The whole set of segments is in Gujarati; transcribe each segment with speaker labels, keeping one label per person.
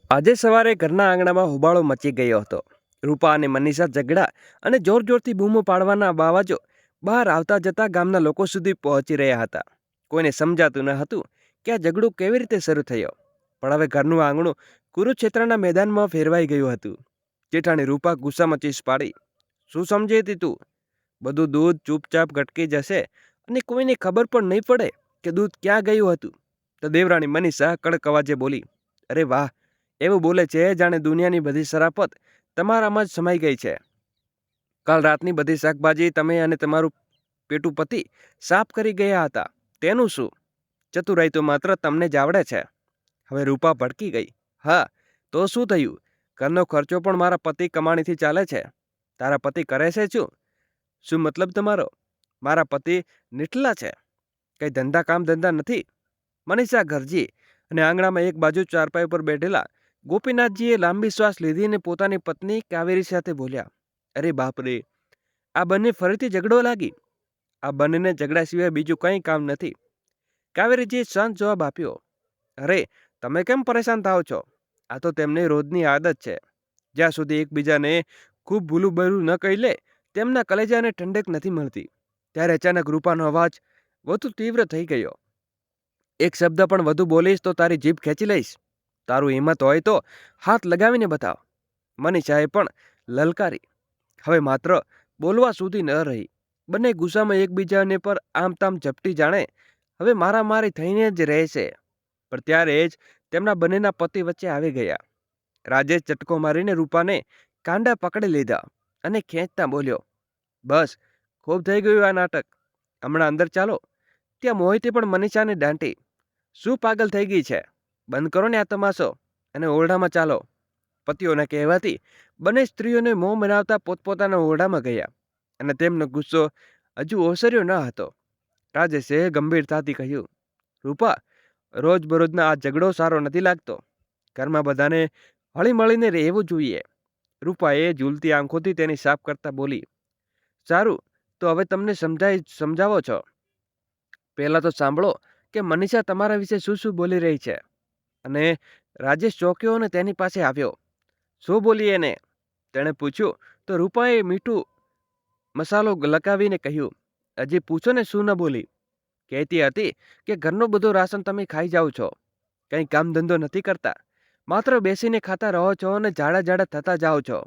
Speaker 1: આજે સવારે ઘરના આંગણામાં હોબાળો મચી ગયો હતો. રૂપા અને મનીષા ઝઘડા અને જોરથી બૂમો પાડવાના બાવાજો બહાર આવતા જતા ગામના લોકો સુધી પહોંચી રહ્યા હતા. કોઈને સમજાતું ન હતું કે આ ઝઘડો કેવી રીતે શરૂ થયો, પણ હવે ઘરનું આંગણું કુરુક્ષેત્રના મેદાનમાં ફેરવાઈ ગયું હતું. જેઠાણી રૂપા ગુસ્સામાં ચીસ પાડી, શું સમજી હતી તું? બધું દૂધ ચૂપચાપ ગટકી જશે અને કોઈને ખબર પણ નહીં પડે કે દૂધ ક્યાં ગયું હતું. તો દેવરાણી મનીષા કડક અવાજે બોલી, અરે વાહ, એવું બોલે છે જાણે દુનિયાની બધી શરાફત તમારામાં જ સમાઈ ગઈ છે. કાલ રાતની બધી શાકભાજી તમે અને તમારું પેટું પતિ સાફ કરી ગયા હતા, તેનું શું? ચતુરાઈ તો માત્ર તમને જ આવડે છે. હવે રૂપા ભડકી ગઈ. હા, તો શું થયું? ઘરનો ખર્ચો પણ મારા પતિ કમાણીથી ચાલે છે. તારા પતિ કરે છે શું? શું મતલબ તમારો? મારા પતિ નીઠલા છે, કઈ ધંધા નથી. મનીષા ગરજી અને આંગણામાં એક બાજુ ચારપાઈ પર બેઠેલા ગોપીનાથજીએ લાંબી શ્વાસ લીધી અને પોતાની પત્ની કાવેરી સાથે બોલ્યા, અરે બાપરે, આ બંને ફરીથી ઝઘડો લાગી. આ બંનેને ઝઘડા સિવાય બીજું કંઈ કામ નથી. કાવેરીજીએ શાંત જવાબ આપ્યો, અરે તમે કેમ પરેશાન થાઓ છો? આ તો તેમની રોજની આદત છે. જ્યાં સુધી એકબીજાને ખૂબ ભૂલું બરું ન કહી લે તેમના કલેજાને ઠંડક નથી મળતી. ત્યારે અચાનક રૂપાનો અવાજ વધુ તીવ્ર થઈ ગયો. એક શબ્દ પણ વધુ બોલીશ તો તારી જીભ ખેંચી લઈશ. તારું હિંમત હોય તો હાથ લગાવીને બતાવ. મનીષાએ પણ લલકારી. હવે માત્ર બોલવા સુધી ન રહી. બંને ગુસ્સામાં એકબીજાને પર આમ તામ ઝપટી જાણે હવે મારામારી થઈને જ રહેશે. પણ ત્યારે જ તેમના બંનેના પતિ વચ્ચે આવી ગયા. રાજેશ ઝટકો મારીને રૂપાને કાંડા પકડી લીધા અને ખેંચતા બોલ્યો, બસ, ખૂબ થઈ ગયું આ નાટક. હમણાં અંદર ચાલો. ત્યાં મોહિતે પણ મનીષાને દાંટી, શું પાગલ થઈ ગઈ છે? બંધ કરો ને આ તમાશો અને ઓરડામાં ચાલો. પતિઓના કહેવાથી બંને સ્ત્રીઓને મોં મનાવતા પોતપોતાના ઓરડામાં ગયા અને તેમનો ગુસ્સો હજુ ઓસર્યો ન હતો. રાજેશે ગંભીરતાથી કહ્યું, રૂપા, રોજબરોજના આ ઝઘડો સારો નથી લાગતો. ઘરમાં બધાને હળીમળીને રહેવું જોઈએ. રૂપાએ ઝૂલતી આંખોથી તેની સાફ કરતા બોલી, સારું, તો હવે તમને સમજાવો છો. પહેલાં તો સાંભળો કે મનીષા તમારા વિશે શું બોલી રહી છે. અને રાજેશ ચોક્યો અને તેની પાસે આવ્યો. શું બોલી એને? તેણે પૂછ્યું તો રૂપાએ મીઠું મસાલો લગાવીને કહ્યું, હજી પૂછો ને શું ન બોલી. કહેતી હતી કે ઘરનું બધું રાશન તમે ખાઈ જાઓ છો, કંઈ કામ ધંધો નથી કરતા, માત્ર બેસીને ખાતા રહો છો અને જાડા થતા જાઓ છો.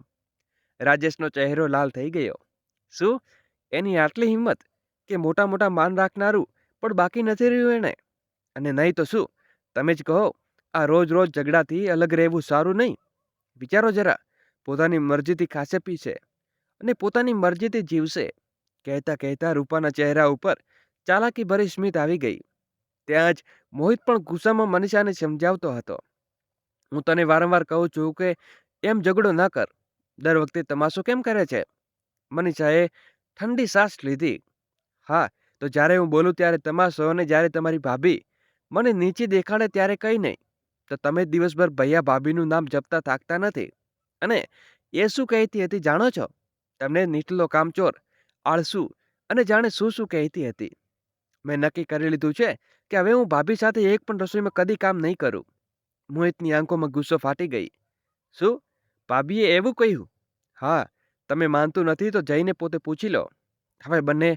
Speaker 1: રાજેશનો ચહેરો લાલ થઈ ગયો. શું એની આટલી હિંમત કે મોટા મોટા માન રાખનારું પણ બાકી નથી રહ્યું એને? અને નહીં તો શું, તમે જ કહો, આ રોજ ઝઘડાથી અલગ રહેવું સારું નહીં? વિચારો જરા, પોતાની મરજીથી ખાશે પીશે અને પોતાની મરજીથી જીવશે. કહેતા કહેતા રૂપાના ચહેરા ઉપર ચાલાકી ભરી સ્મિત આવી ગઈ. ત્યાં જ મોહિત પણ ગુસ્સામાં મનીષાને સમજાવતો હતો, હું તને વારંવાર કહું છું કે એમ ઝઘડો ન કર. દર વખતે તમાશો કેમ કરે છે? મનીષાએ ઠંડી સાસ લીધી. હા, તો જ્યારે હું બોલું ત્યારે તમાશો અને જ્યારે તમારી ભાભી મને નીચે દેખાડે ત્યારે કંઈ નહીં. તો તમે દિવસભર ભૈયા ભાભીનું નામ જપતા થાકતા નથી. અને એ શું કહેતી હતી જાણો છો? તમને નીચલો કામચોર, આળસુ અને જાણે શું કહેતી હતી. મેં નક્કી કરી લીધું છે કે હવે હું ભાભી સાથે એક પણ રસોઈમાં કદી કામ નહીં કરું. મોહિતની આંખોમાં ગુસ્સો ફાટી ગઈ. શું? ભાભીએ એવું કહ્યું? હા, તમે માનતું નથી તો જઈને પોતે પૂછી લો. હવે બંને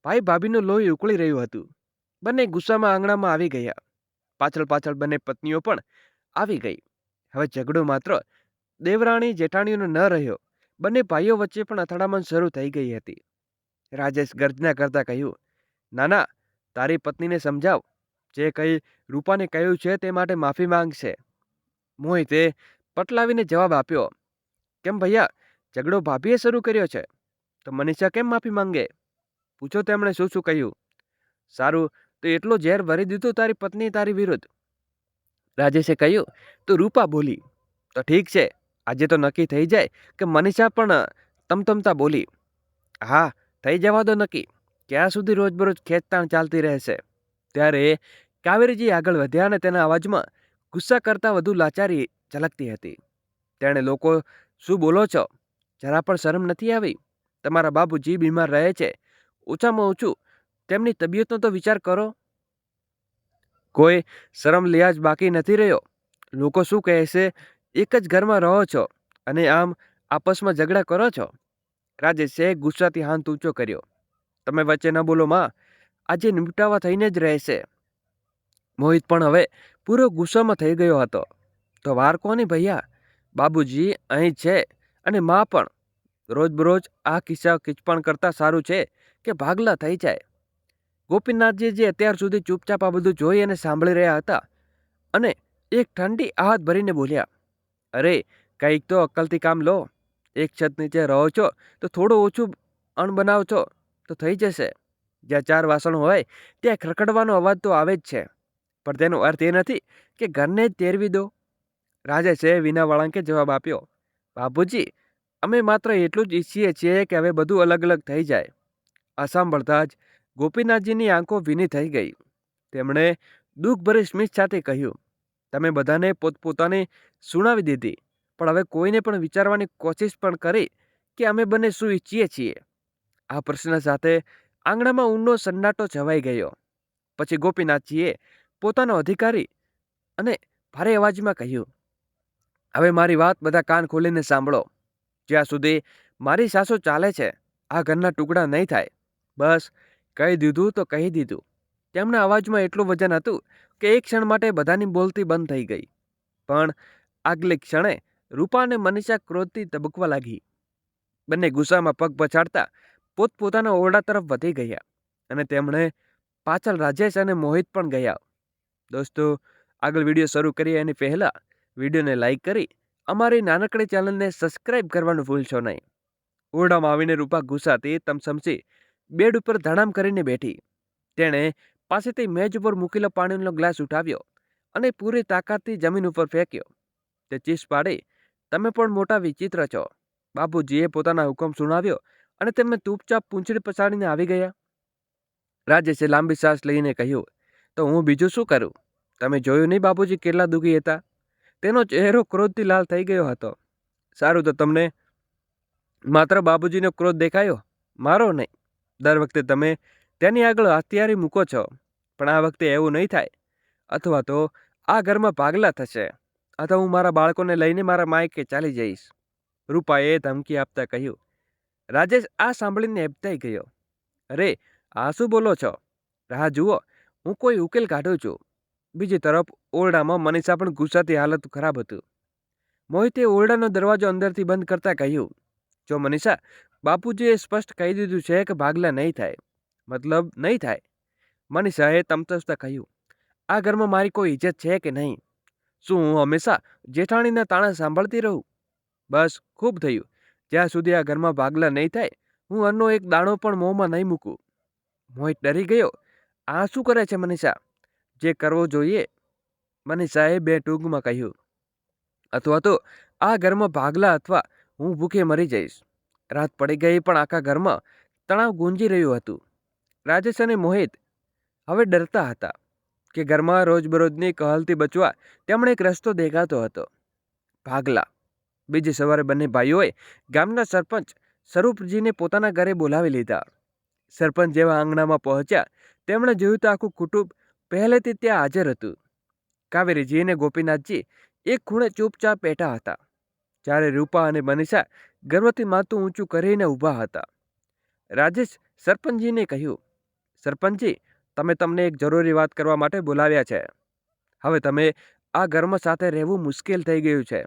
Speaker 1: ભાઈ ભાભીનું લોહી ઉકળી રહ્યું હતું. બંને ગુસ્સામાં આંગણામાં આવી ગયા. પાછળ બંને પત્નીઓ પણ આવી ગઈ. હવે ઝઘડો માત્ર દેવરાણી જેઠાણીઓનો ન રહ્યો, બંને ભાઈઓ વચ્ચે પણ અથડામણ શરૂ થઈ ગઈ હતી. રાજેશ ગર્જના કરતા કહ્યું, નાના, તારી પત્નીને સમજાવ. જે કંઈ રૂપાને કહ્યું છે તે માટે માફી માંગશે. મોહિતે પટલાવીને જવાબ આપ્યો, કેમ ભૈયા, ઝઘડો ભાભીએ શરૂ કર્યો છે તો મનીષા કેમ માફી માંગે? પૂછો તેમણે શું કહ્યું. સારું, તો એટલો ઝેર ભરી દીધું તારી પત્ની તારી વિરુદ્ધ? રાજેશે કહ્યું તો રૂપા બોલી, તો ઠીક છે, આજે તો નક્કી થઈ જાય કે મનીષા પણ તમતમતા બોલી. હા, થઈ જવા દો નક્કી. ક્યાં સુધી રોજબરોજ ખેંચતાણ ચાલતી રહેશે? ત્યારે કાવેરીજી આગળ વધ્યા અને તેના અવાજમાં ગુસ્સા કરતાં વધુ લાચારી ઝલકતી હતી. તેણે, લોકો શું બોલો છો? જરા પણ શરમ નથી આવી? તમારા બાબુજી બીમાર રહે છે, ઓછામાં ઓછું તેમની તબિયતનો તો વિચાર કરો. કોઈ શરમ લિહાજ બાકી નથી રહ્યો. લોકો શું કહેશે એક જ ઘરમાં રહો છો અને આમ આપસમાં ઝઘડા કરો છો? રાજેશે ગુસ્સાથી હાથ ઊંચો કર્યો. તમે વચ્ચે ન બોલો માં, આજે નિપટાવા થઈને જ રહેશે. મોહિત પણ હવે પૂરો ગુસ્સામાં થઈ ગયો હતો. તો વાર કોની ભૈયા? બાબુજી અહીં છે અને માં પણ. રોજબરોજ આ કિસ્સા કિચપણ કરતાં સારું છે કે ભાગલા થઈ જાય. ગોપીનાથજી જે અત્યાર સુધી ચૂપચાપ આ બધું જોઈ અને સાંભળી રહ્યા હતા અને એક ઠંડી આહત ભરીને બોલ્યા, અરે કંઈક તો અક્કલથી કામ લો. એક છત નીચે રહો છો તો થોડું ઓછું અણબનાવ છો તો થઈ જશે. જ્યાં 4 વાસણ હોય ત્યાં ખડખડવાનો અવાજ તો આવે જ છે, પણ તેનો અર્થ એ નથી કે ઘરને જ તેરવી દો. રાજેશે વિના વળાંકે જવાબ આપ્યો, બાપુજી અમે માત્ર એટલું જ ઈચ્છીએ છીએ કે હવે બધું અલગ અલગ થઈ જાય. આ સાંભળતા જ ગોપીનાથજીની આંખો ભીની થઈ ગઈ. તેમણે દુઃખભરી સ્મિત સાથે કહ્યું, તમે બધાને પોતપોતાની સુણાવી દીધી, પણ હવે કોઈને પણ વિચારવાની કોશિશ પણ કરી કે અમે બંને શું ઈચ્છીએ છીએ? આ પ્રશ્ન સાથે આંગણામાં ઊંડો સન્નાટો છવાઈ ગયો. પછી ગોપીનાથજીએ પોતાનો અધિકારી અને ભારે અવાજમાં કહ્યું, હવે મારી વાત બધા કાન ખોલીને સાંભળો. જ્યાં સુધી મારી સાસુ ચાલે છે આ ઘરના ટુકડા નહીં થાય. બસ કહી દીધું તો કહી દીધું. તેમના અવાજમાં એટલું વજન હતું કે એક ક્ષણ માટે બધાની બોલતી બંધ થઈ ગઈ. પણ આગલી ક્ષણે રૂપા અને મનીષા ક્રોધથી તબકવા લાગી. બંને ગુસ્સામાં પગ પછાડતા પોતપોતાના ઓરડા તરફ વધી ગયા અને તેમણે પાછળ રાજેશ અને મોહિત પણ ગયા. દોસ્તો, આગળ વિડીયો શરૂ કરીએ એની પહેલાં વિડીયોને લાઈક કરી અમારી નાનકડી ચેનલને સબસ્ક્રાઈબ કરવાનું ભૂલશો નહીં. ઓરડામાં આવીને રૂપા ગુસ્સાથી તમસમસી બેડ ઉપર ધડામ કરીને બેઠી. તેણે પાસેથી મેજ ઉપર મૂકેલો પાણીનો ગ્લાસ ઉઠાવ્યો અને પૂરી તાકાતથી જમીન ઉપર ફેંક્યો. તે ચીસ પાડી, તમે પણ મોટા વિચિત્ર છો. બાપુજીએ પોતાના હુકમ સુણાવ્યો અને તેમને ચૂપચાપ પૂંછડી પછાડીને આવી ગયા. રાજેશે લાંબી શ્વાસ લઈને કહ્યું, તો હું બીજું શું કરું? તમે જોયું નહીં બાપુજી કેટલા દુઃખી હતા? તેનો ચહેરો ક્રોધથી લાલ થઈ ગયો હતો. સારું, તો તમને માત્ર બાપુજીનો ક્રોધ દેખાયો, મારો નહીં. દર વખતે તમે તેની આગળ હથિયારી મૂકો છો, પણ આ વખતે એવું નહીં થાય. અથવા તો આ ઘરમાં ભાગલા થશે, અથવા હું મારા બાળકોને લઈને મારા માયકે ચાલી જઈશ. રૂપાએ ધમકી આપતા કહ્યું. રાજેશ આ સાંભળીને હેબતાઈ ગયો. અરે આ શું બોલો છો? રાહ જુઓ, હું કોઈ ઉકેલ કાઢું છું. બીજી તરફ ઓરડામાં મનીષા પણ ગુસ્સાથી હાલત ખરાબ હતું. મોહિતે ઓરડાનો દરવાજો અંદરથી બંધ કરતા કહ્યું, જો મનીષા, બાપુજીએ સ્પષ્ટ કહી દીધું છે કે ભાગલા નહીં થાય, મતલબ નહીં થાય. મનીષાએ તમતસતા કહ્યું, આ ઘરમાં મારી કોઈ ઇજ્જત છે કે નહીં? શું હું હંમેશા જેઠાણીના તાણા સાંભળતી રહું? બસ ખૂબ થયું. જ્યાં સુધી આ ઘરમાં ભાગલા નહીં થાય, હું અન્નનો એક દાણો પણ મોંમાં નહીં મૂકું. મોહિત ડરી ગયો. આ શું કરે છે મનીષા? જે કરવો જોઈએ, મનીષાએ બે ટૂંકમાં કહ્યું. અથવા તો આ ઘરમાં ભાગલા અથવા હું ભૂખે મરી જઈશ. રાત પડી ગઈ પણ આખા ઘરમાં તણાવ ગુંજી રહ્યું હતું. રાજેશ અને મોહિત હવે ડરતા હતા કે ઘરમાં રોજબરોજની કહલથી બચવા તેમણે એક રસ્તો દેખાતો હતો, ભાગલા. બીજી સવારે બંને ભાઈઓએ ગામના સરપંચ સ્વરૂપજીને પોતાના ઘરે બોલાવી લીધા. સરપંચ જેવા આંગણામાં પહોંચ્યા તેમણે જોયું તો આખું કુટુંબ પહેલેથી ત્યાં હાજર હતું. કાવેરીજી અને ગોપીનાથજી એક ખૂણે ચૂપચાપ બેઠા હતા, જ્યારે રૂપા અને મનીષા ગર્વથી માથું ઊંચું કરીને ઊભા હતા. રાજેશ સરપંચજીને કહ્યું, સરપંચજી, તમને એક જરૂરી વાત કરવા માટે બોલાવ્યા છે. હવે તમે આ ઘરમાં સાથે રહેવું મુશ્કેલ થઈ ગયું છે,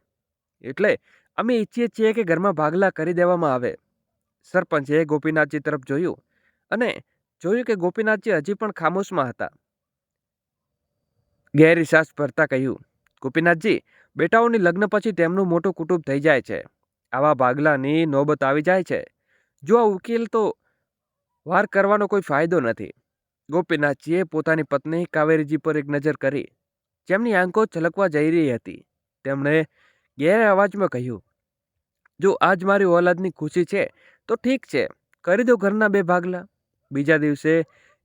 Speaker 1: એટલે અમે ઈચ્છીએ છીએ કે ઘરમાં ભાગલા કરી દેવામાં આવે. સરપંચે ગોપીનાથજી તરફ જોયું અને જોયું કે ગોપીનાથજી હજી પણ ખામોશમાં હતા. ગહેરી શ્વાસ ભરતા કહ્યું, ગોપીનાથજી, બેટાઓની લગ્ન પછી તેમનું મોટું કુટુંબ થઈ જાય છે. આવા ભાગલાની નોબત આવી જાય છે. જો આ ઉકેલ તો વાર કરવાનો કોઈ ફાયદો નથી. ગોપીનાથજીએ પોતાની પત્ની કાવેરીજી પર એક નજર કરી, જેમની આંખો છલકવા જઈ રહી હતી. તેમણે ગહેરા અવાજમાં કહ્યું, જો આજ મારી ઓલાદની ખુશી છે તો ઠીક છે, કરી દો ઘરના બે ભાગલા. બીજા દિવસે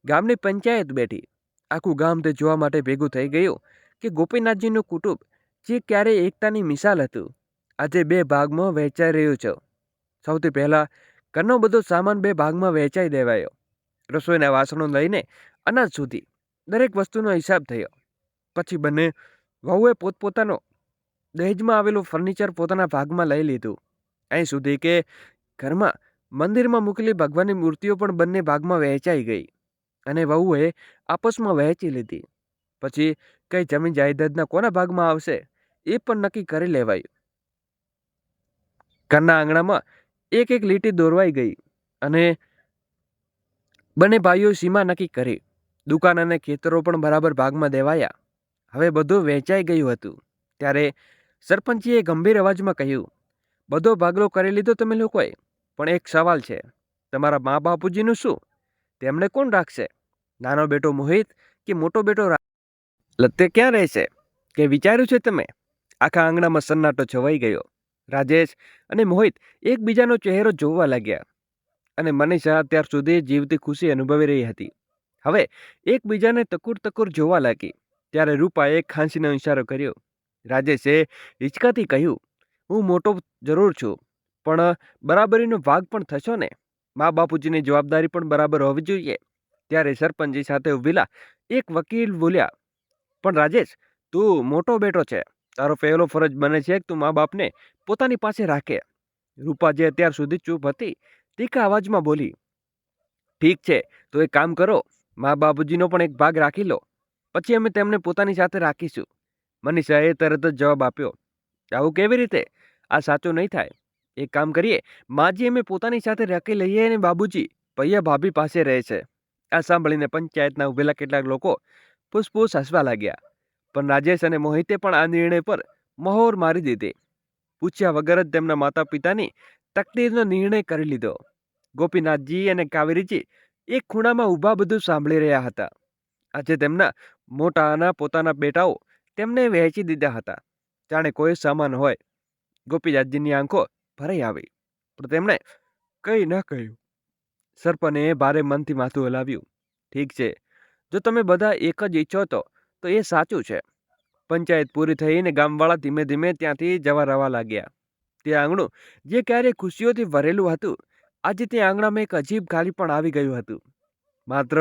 Speaker 1: ગામની પંચાયત બેઠી. આખું ગામ તે જોવા માટે ભેગું થઈ ગયું કે ગોપીનાથજીનું કુટુંબ, જે ક્યારેય એકતાની મિસાલ હતું, આજે બે ભાગમાં વહેંચાઈ રહ્યું છે. સૌથી પહેલાં ઘરનો બધો સામાન બે ભાગમાં વહેંચાઈ દેવાયો. રસોઈના વાસણો લઈને અનાજ સુધી દરેક વસ્તુનો હિસાબ થયો. પછી બંને વહુએ પોતપોતાનો દહેજમાં આવેલું ફર્નિચર પોતાના ભાગમાં લઈ લીધું. અહીં સુધી કે ઘરમાં મંદિરમાં મૂકેલી ભગવાનની મૂર્તિઓ પણ બંને ભાગમાં વહેંચાઈ ગઈ અને વહુએ આપસમાં વહેંચી લીધી. પછી કઈ જમીન જાયદાદના કોના ભાગમાં આવશે એ પણ નક્કી કરી લેવાયું. ઘરના આંગણામાં એક એક લીટી દોરવાઈ ગઈ અને બંને ભાઈઓ સીમા નક્કી કરી. દુકાન અને ખેતરો પણ બરાબર ભાગમાં દેવાયા. હવે બધું વહેંચાઈ ગયું હતું. ત્યારે સરપંચીએ ગંભીર અવાજમાં કહ્યું, બધો ભાગલો કરી લીધો તમે લોકોએ, પણ એક સવાલ છે, તમારા મા બાપુજીનું શું? તેમને કોણ રાખશે? નાનો બેટો મોહિત કે મોટો બેટો તે ક્યાં રહેશે? કે વિચાર્યું છે તમે? આખા આંગણામાં સન્નાટો છવાઈ ગયો. રાજેશ અને મોહિત એકબીજાનો ચહેરો જોવા લાગ્યા અને મનીષા અત્યાર સુધી જીવતી ખુશી અનુભવી રહી હતી. હવે એકબીજાને તકુર તકુર જોવા લાગી. ત્યારે રૂપાએ ખાંસીનો ઇશારો કર્યો. રાજેશે હિંચકાથી કહ્યું, હું મોટો જરૂર છું, પણ બરાબરીનો ભાગ પણ થશો ને? મા બાપુજીની જવાબદારી પણ બરાબર હોવી જોઈએ. ત્યારે સરપંચજી સાથે ઉભેલા એક વકીલ બોલ્યા, પણ રાજેશ, તું મોટો બેટો છે, તારો પહેલો ફરજ બને છે કે તું મા બાપને પોતાની પાસે રાખે. રૂપા જે અત્યાર સુધી ચૂપ હતી, તીખા અવાજમાં બોલી, ઠીક છે, તો એક કામ કરો, મા બાપુજીનો પણ એક ભાગ રાખી લો, પછી અમે તેમને પોતાની સાથે રાખીશું. મનીષાએ તરત જ જવાબ આપ્યો, આવું કેવી રીતે? આ સાચું નહીં થાય. એક કામ કરીએ, માજી અમે પોતાની સાથે રાખી લઈએ અને બાબુજી પૈયા ભાભી પાસે રહે છે. આ સાંભળીને પંચાયતના ઉભેલા કેટલાક લોકો ફૂસફૂસ હસવા લાગ્યા. પણ રાજેશ અને મોહિતે પણ આ નિર્ણય પર મહોર મારી દીધી. પૂછ્યા વગર જ તેમના માતા પિતાની તકદીરનો નિર્ણય કરી લીધો. ગોપીનાથજી અને કાવેરીજી એક ખૂણામાં ઊભા બધું સાંભળી રહ્યા હતા. આજે તેમના મોટાના પોતાના બેટાઓ તેમને વહેંચી દીધા હતા, જાણે કોઈ સામાન હોય. ગોપીનાથજીની આંખો ભરાઈ આવી, પણ તેમણે કંઈ ન કહ્યું. સરપંચે ભારે મનથી માથું હલાવ્યું. ઠીક છે, જો તમે બધા એક જ ઈચ્છો તો એ સાચું છે. પંચાયત પૂરી થઈને ગામવાળા ધીમે ધીમે ત્યાંથી જવા રવા લાગ્યા. તે આંગણું જે ક્યારેય ખુશીઓથી ભરેલું હતું, આજે તે આંગણામાં એક અજીબ ખાલી પણ આવી ગયું હતું. માત્ર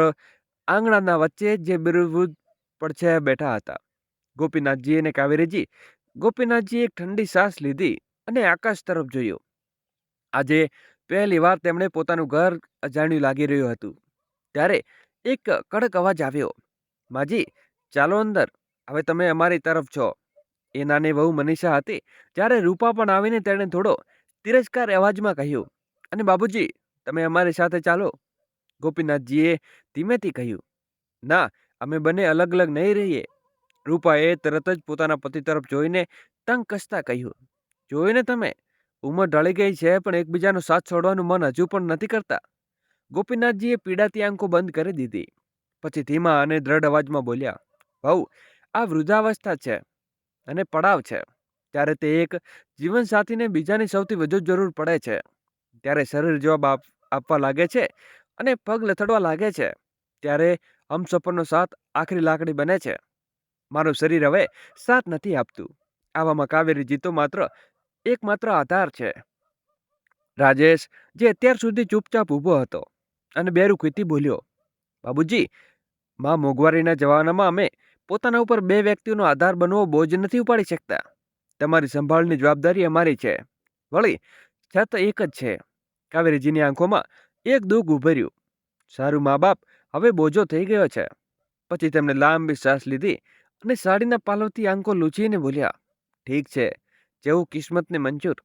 Speaker 1: આંગણાના વચ્ચે જે બિરવૃદ્ધ પડછાયા બેઠા હતા. ગોપીનાથજી અને કાવેરીજી. ગોપીનાથજી એક ઠંડી શ્વાસ લીધી અને આકાશ તરફ જોયું. આજે પહેલી વાર તેમણે પોતાનું ઘર અજાણ્યું લાગી રહ્યું હતું. ત્યારે એક કડક અવાજ આવ્યો, માજી, ચાલો અંદર, હવે તમે અમારી તરફ છો. એ નાની વહુ મનીષા હતી. જ્યારે રૂપા પણ આવીને તેણે થોડો તિરસ્કાર અવાજમાં કહ્યું, અને બાબુજી, તમે અમારી સાથે ચાલો. ગોપીનાથજીએ ધીમેથી કહ્યું, ના, અમે બંને અલગ અલગ નહીં રહીએ. રૂપાએ તરત જ પોતાના પતિ તરફ જોઈને તંગ કસતા કહ્યું, જોઈને તમે, ઉંમર ઢળી ગઈ છે પણ એકબીજાનો સાથ છોડવાનું મન હજુ પણ નથી કરતા. ગોપીનાથજીએ પીડાતી આંખો બંધ કરી દીધી. પછી ધીમા અને દ્રઢ અવાજમાં બોલ્યા, વહુ, આ વૃદ્ધાવસ્થા છે અને પડાવ છે. ત્યારે તે એક જીવનસાથીને બીજાની સૌથી વધુ જરૂર પડે છે. ત્યારે શરીર જવાબ આપવા લાગે છે અને પગ લથડવા લાગે છે. ત્યારે હમસફરનો સાથ આખરી લાકડી બને છે. મારું શરીર હવે સાથ નથી આપતું. આવામાં કાવેરીજી તો એકમાત્ર આધાર છે. રાજેશ, જે અત્યાર સુધી ચૂપચાપ ઊભો હતો અને બેરુખીથી બોલ્યો, બાબુજી, માં મોંઘવારીના જમાનામાં અમે પોતાના ઉપર બે વ્યક્તિઓનો આધાર બનવો બોજ નથી ઉપાડી શકતા. તમારી સંભાળની જવાબદારી અમારી છે. વળી છત એક જ છે. કાવેરીજીની આંખોમાં એક દુઃખ ઉભર્યું. સારું, મા બાપ હવે બોજો થઈ ગયો છે. પછી તેમણે લાંબી શ્વાસ લીધી અને સાડીના પાલવથી આંખો લૂછીને બોલ્યા, ઠીક છે, જેવું કિસ્મતને મંજૂર.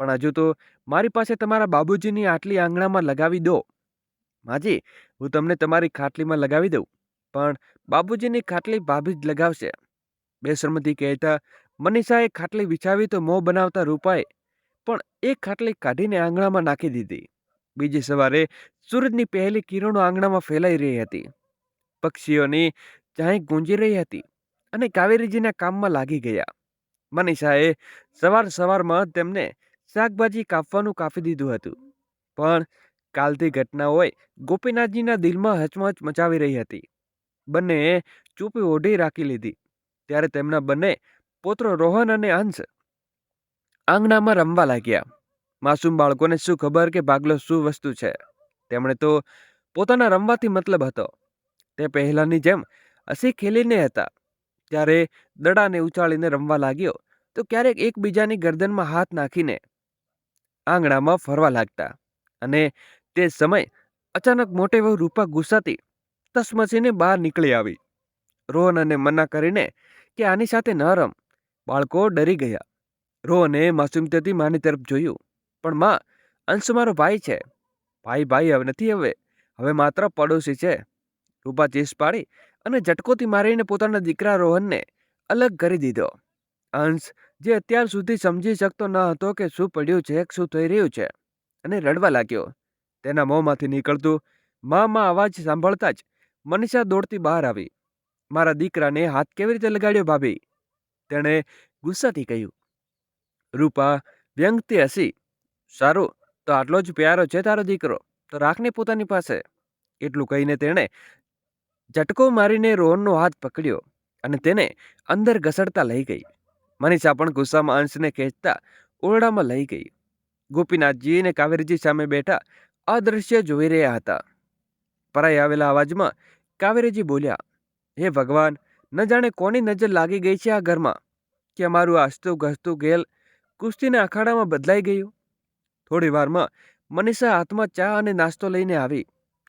Speaker 1: પણ હજુ તો મારી પાસે તમારા બાબુજીની આટલી આંગણામાં લગાવી દો. માજી, હું તમને તમારી ખાટલીમાં લગાવી દઉં, પણ બાબુજીની ખાટલી ભાભી જ લગાવશે. બેશરમથી કહેતા મનીષાએ ખાટલી વિછાવી તો મોં બનાવતા રૂપાએ પણ એક ખાટલી કાઢીને આંગણામાં નાખી દીધી. બીજી સવારે સૂરજની પહેલી કિરણો આંગણામાં ફેલાઈ રહી હતી. પક્ષીઓની ચાંચ ગુંજી રહી હતી અને કાવેરીજીના કામમાં લાગી ગયા. મનીષાએ સવારમાં તેમને શાકભાજી કાપવાનું કાપી દીધું હતું. પણ કાલથી ઘટનાઓએ ગોપીનાથજીના દિલમાં હચમચ મચાવી રહી હતી. બંનેએ ચૂપી ઓઢી રાખી લીધી. ત્યારે તેમના બંને પુત્રો રોહન અને અંશ આંગણામાં રમવા લાગ્યા. માસૂમ બાળકોને શું ખબર કે ભાગલો શું વસ્તુ છે. તેમણે તો પોતાના રમવાથી મતલબ હતો. તે પહેલાની જેમ હસી ખેલીને હતા. ત્યારે દડાને ઉછાળીને રમવા લાગ્યો તો ક્યારેક એકબીજાની ગરદનમાં હાથ નાખીને આંગણામાં ફરવા લાગતા. અને તે સમય અચાનક મોટી વહુ રૂપા ગુસ્સાથી તસમસીને બહાર નીકળી આવી. રોહન અને મના કરીને કે આની સાથે ન રમ. બાળકો ડરી ગયા. રોહને માસૂમતાથી માની તરફ જોયું. પણ માં, અંશ મારો ભાઈ છે. ભાઈ ભાઈ હવે નથી, હવે માત્ર પડોશી છે. રૂપા ચીસ પાડી અને ઝટકોથી મારીને પોતાના દીકરા રોહનને અલગ કરી દીધો. અંશ, જે અત્યાર સુધી સમજી શકતો ન હતો કે શું પડ્યું છે, શું થઈ રહ્યું છે, અને રડવા લાગ્યો. તેના મોંમાંથી નીકળતું માં અવાજ સાંભળતા જ મનીષા દોડતી બહાર આવી. મારા દીકરાને હાથ કેવી રીતે લગાડ્યો ભાભી? તેણે ગુસ્સાથી કહ્યું. રૂપા વ્યંગથી હસી. સારું, તો આટલો જ પ્યારો છે તારો દીકરો, તો રાખને પોતાની પાસે. એટલું કહીને તેણે ઝટકો મારીને રોહનનો હાથ પકડ્યો અને તેને અંદર ઘસડતા લઈ ગઈ. મનીષા પણ ગુસ્સામાં અંશને ખેંચતા ઓરડામાં લઈ ગઈ. ગોપીનાથજી અને કાવેરીજી સામે બેઠા આ દ્રશ્ય જોઈ રહ્યા હતા. પરાઈ આવેલા અવાજમાં કાવેરીજી બોલ્યા, હે ભગવાન, ન જાણે કોની નજર લાગી ગઈ છે આ ઘરમાં, કે અમારું હસતું ઘસતું ઘેલ કુસ્તીના અખાડામાં બદલાઈ ગયું. થોડી વારમાં મનીષા હાથમાં ચા અને નાસ્તો લઈને આવી.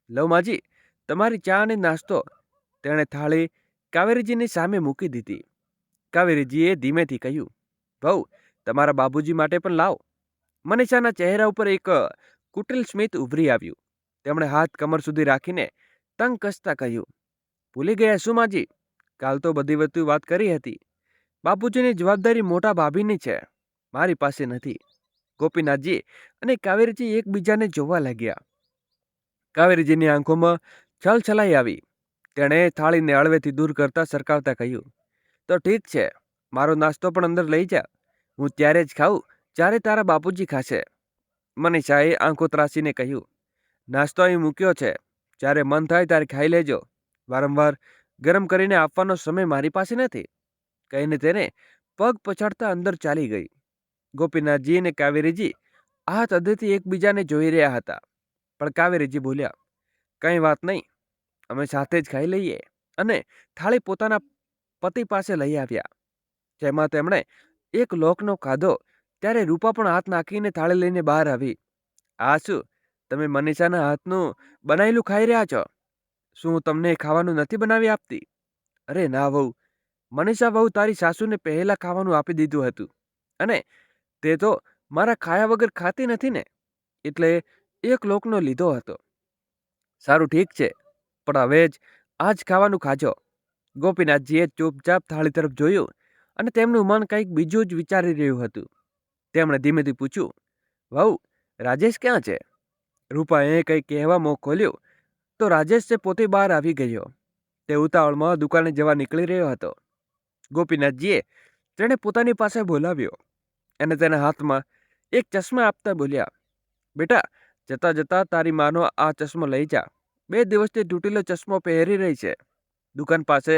Speaker 1: લવ માજી, તમારી ચા અને નાસ્તો. તેણે થાળી કાવેરીજીની સામે મૂકી દીધી. કાવેરીજીએ ધીમેથી કહ્યું, વહુ, તમારા બાબુજી માટે પણ લાવ. મનીષાના ચહેરા ઉપર એક કુટિલ સ્મિત ઉભરી આવ્યું. તેમણે હાથ કમર સુધી રાખીને તંગ કસતા કહ્યું, ભૂલી ગયા શું માજી? કાલ તો બધી વસ્તુ વાત કરી હતી. બાપુજીની જવાબદારી મોટા ભાભીની છે, મારી પાસે નથી. ગોપીનાથજી અને કાવેરીજી એકબીજાને જોવા લાગ્યા. કાવેરીજીની આંખોમાં છલછલાઈ આવી. તેણે થાળીને હળવેથી દૂર કરતા સરકાવતા કહ્યું, તો ઠીક છે, મારો નાસ્તો પણ અંદર લઈ જા. હું ત્યારે જ ખાઉં જ્યારે તારા બાપુજી ખાશે. મનીષાએ આંખો ત્રાસીને કહ્યું, નાસ્તો અહીં મૂક્યો છે, જ્યારે મન થાય ત્યારે ખાઈ લેજો. વારંવાર ગરમ કરીને આપવાનો સમય મારી પાસે નથી. કહીને તેને પગ પછાડતા અંદર ચાલી ગઈ. ગોપીનાથજી અને કાવેરીજી આ હદેથી એકબીજાને જોઈ રહ્યા હતા. પણ કાવેરીજી બોલ્યા, કંઈ વાત નહીં, અમે સાથે જ ખાઈ લઈએ. અને થાળી પોતાના પતિ પાસે લઈ આવ્યા. જેમાં તેમણે એક લોકનો ખાધો ત્યારે રૂપા પણ હાથ નાખીને થાળી લઈને બહાર આવી. આ શું, તમે મનીષાના હાથનું બનાવેલું ખાઈ રહ્યા છો? શું હું તમને ખાવાનું નથી બનાવી આપતી? અરે ના વહુ, મનીષા વહુ તારી સાસુને પહેલા ખાવાનું આપી દીધું હતું, અને તે તો મારા ખાયા વગર ખાતી નથી ને, એટલે એક લોકનો લીધો હતો. સારું ઠીક છે, પણ હવે જ આજ ખાવાનું ખાજો. ગોપીનાથજીએ ચૂપચાપ થાળી તરફ જોયું અને તેમનું મન કંઈક બીજું જ વિચારી રહ્યું હતું. તેમણે ધીમેથી પૂછ્યું, વહુ, રાજેશ ક્યાં છે? રૂપાએ કંઈ કહેવા મોં ખોલ્યું તો રાજેશ તે પોતે બહાર આવી ગયો. તે ઉતાવળમાં દુકાને જવા નીકળી રહ્યો હતો. ગોપીનાથજીએ તેણે પોતાની પાસે બોલાવ્યો અને તેના હાથમાં એક ચશ્મા આપતા બોલ્યા, બેટા, જતા જતા તારી માનો આ ચશ્મો લઈ જા. 2 દિવસથી તૂટેલો ચશ્મો પહેરી રહી છે. દુકાન પાસે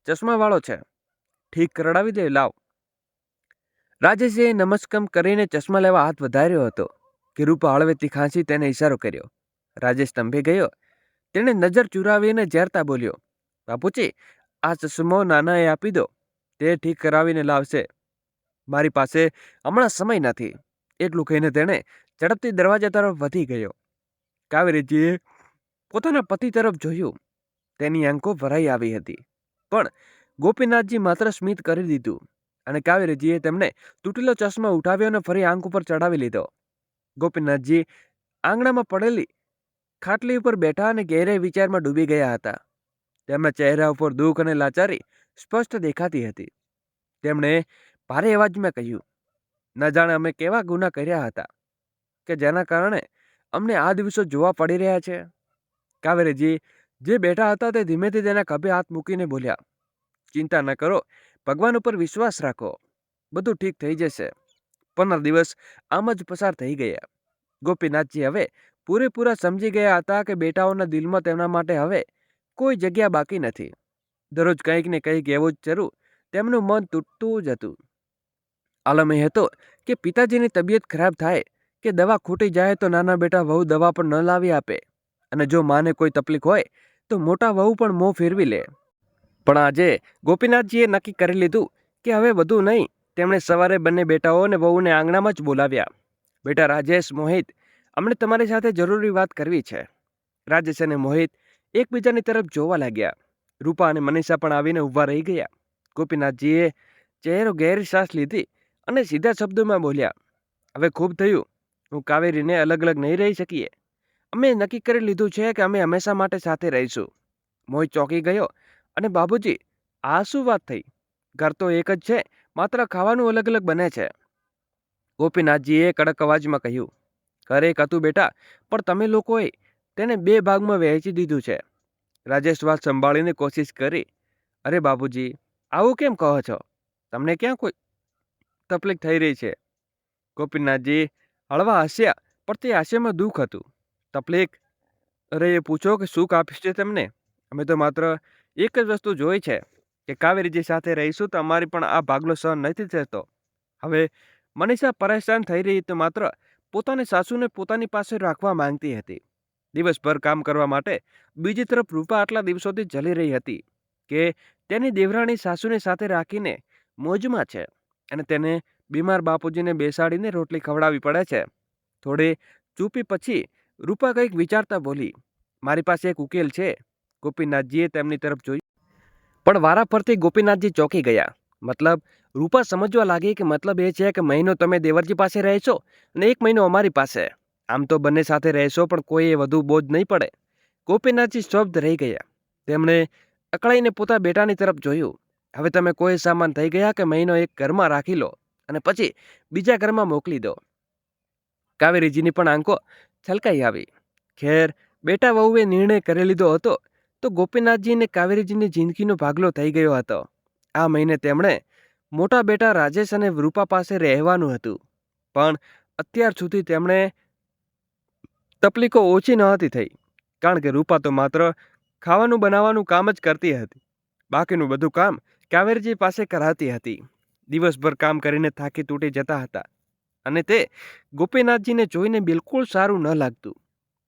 Speaker 1: ચશ્માવાળો છે, ઠીક કરાવી દે, લાવ. રાજેશે નમસ્કમ કરીને ચશ્મા લેવા હાથ વધાર્યો હતો કે રૂપા હળવેથી ખાંસી તેને ઇશારો કર્યો. રાજેશ સ્તંભી ગયો. તેણે નજર ચુરાવીને ઝેરતા બોલ્યો, બાપુજી, આ ચશ્મો નાનાએ આપી દો, તે ઠીક કરાવીને લાવશે. મારી પાસે હમણાં સમય નથી. એટલું કહીને તેણે ઝડપથી દરવાજા તરફ વધી ગયો. કાવેરીજીએ પોતાના પતિ તરફ જોયું. તેની આંખો ભરાઈ આવી હતી. પણ ગોપીનાથજી માત્ર સ્મિત કરી દીધું અને કાવેરીજીએ તેમને તૂટેલો ચશ્મા ઉઠાવ્યો અને ફરી આંખ ઉપર ચડાવી લીધો. ગોપીનાથજી આંગણામાં પડેલી ખાટલી ઉપર બેઠા અને ગહેરા વિચારમાં ડૂબી ગયા હતા. તેમના ચહેરા ઉપર દુઃખ અને લાચારી સ્પષ્ટ દેખાતી હતી. તેમણે ભારે અવાજમાં કહ્યું, ન જાણે અમે કેવા ગુના કર્યા હતા કે જેના કારણે અમને આ દિવસો જોવા પડી રહ્યા છે. કાવેરીજી જે બેઠા હતા તે ધીમેથી તેના ખભે હાથ મૂકીને બોલ્યા, ચિંતા ન કરો, ભગવાન ઉપર વિશ્વાસ રાખો, બધું ઠીક થઈ જશે. 15 દિવસ આમ જ પસાર થઈ ગયા. ગોપીનાથજી હવે પૂરેપૂરા સમજી ગયા હતા કે બેટાઓના દિલમાં તેમના માટે હવે કોઈ જગ્યા બાકી નથી. દરરોજ કંઈક ને કંઈક એવું જ શરૂ તેમનું મન તૂટતું જ હતું. આલમ એ હતો કે પિતાજીની તબિયત ખરાબ થાય કે દવા ખૂટી જાય તો નાના બેટા વહુ દવા પણ ન લાવી આપે, અને જો માને કોઈ તકલીફ હોય તો મોટા વહુ પણ મોં ફેરવી લે. પણ આજે ગોપીનાથજીએ નક્કી કરી લીધું કે હવે બધું નહીં, તેમણે સવારે બંને બેટાઓ અને વહુને આંગણામાં જ બોલાવ્યા. બેટા રાજેશ, મોહિત, અમને તમારી સાથે જરૂરી વાત કરવી છે. રાજેશ અને મોહિત એકબીજાની તરફ જોવા લાગ્યા. રૂપા અને મનીષા પણ આવીને ઊભા રહી ગયા. ગોપીનાથજીએ ચહેરો ગહેરી શ્વાસ લીધી અને સીધા શબ્દોમાં બોલ્યા, હવે ખૂબ થયું. હું કાવેરીને અલગ અલગ નહીં રહી શકીએ. અમે નક્કી કરી લીધું છે કે અમે હંમેશા માટે સાથે રહીશું. મોહિત ચોંકી ગયો અને બાબુજી, આ શું વાત થઈ? ઘર તો એક જ છે, માત્ર ખાવાનું અલગ અલગ બને છે. ગોપીનાથજીએ કડક અવાજમાં કહ્યું, ઘર એક હતું બેટા, પણ તમે લોકોએ તેને 2 ભાગમાં વહેંચી દીધું છે. રાજેશ વાત સંભાળીને કોશિશ કરી, અરે બાબુજી, આવું કેમ કહો છો? તમને ક્યાં કોઈ તકલીફ થઈ રહી છે? ગોપીનાથજી હળવા હસ્યા, પણ તે હાસ્યમાં દુઃખ હતું. તકલીફ? અરે એ પૂછો કે શું કાપ્યું છે તમને? અમે તો માત્ર એક જ વસ્તુ જોઈ છે કે કાવેરીજી સાથે રહીશું તો અમારી પણ આ ભાગલો સહન નથી થતો. હવે મનીષા પરેશાન થઈ રહી તો માત્ર પોતાની સાસુને પોતાની પાસે રાખવા માંગતી હતી. દિવસભર કામ કરવા માટે બીજી તરફ રૂપા આટલા દિવસોથી જલી રહી હતી કે તેની દેવરાણી સાસુને સાથે રાખીને મોજમાં છે અને તેને બીમાર બાપુજીને બેસાડીને રોટલી ખવડાવવી પડે છે. થોડી ચૂપી પછી રૂપા કંઈક વિચારતા બોલી, મારી પાસે એક ઉકેલ છે. ગોપીનાથજીએ તેમની તરફ જોયું, પણ વારા ફરતી ગોપીનાથજી ચોંકી ગયા. મતલબ? રૂપા સમજવા લાગી કે મતલબ એ છે કે મહિનો તમે દેવરજી પાસે રહેશો અને 1 મહિનો અમારી પાસે. આમ તો બંને સાથે રહેશો, પણ કોઈએ વધુ બોજ નહીં પડે. ગોપીનાથજી સ્તબ્ધ રહી ગયા. તેમણે અકળાઈને પોતા બેટાની તરફ જોયું. હવે તમે કોઈ સામાન થઈ ગયા કે મહિનો એક ઘરમાં રાખી લો અને પછી બીજા ઘરમાં મોકલી દો. કાવેરીજીની પણ આંખો છલકાઈ આવી. ખેર, બેટા વહુએ નિર્ણય કરી લીધો હતો તો ગોપીનાથજી અને કાવેરીજીની જિંદગીનો ભાગલો થઈ ગયો હતો. આ મહિને તેમણે મોટા બેટા રાજેશ અને રૂપા પાસે રહેવાનું હતું, પણ અત્યાર સુધી તેમણે તકલીફો ઓછી નહોતી થઈ, કારણ કે રૂપા તો માત્ર ખાવાનું બનાવવાનું કામ જ કરતી હતી. બાકીનું બધું કામ કાવેરીજી પાસે કરાતી હતી. દિવસભર કામ કરીને થાકી તૂટી જતા હતા અને તે ગોપીનાથજીને જોઈને બિલકુલ સારું ન લાગતું,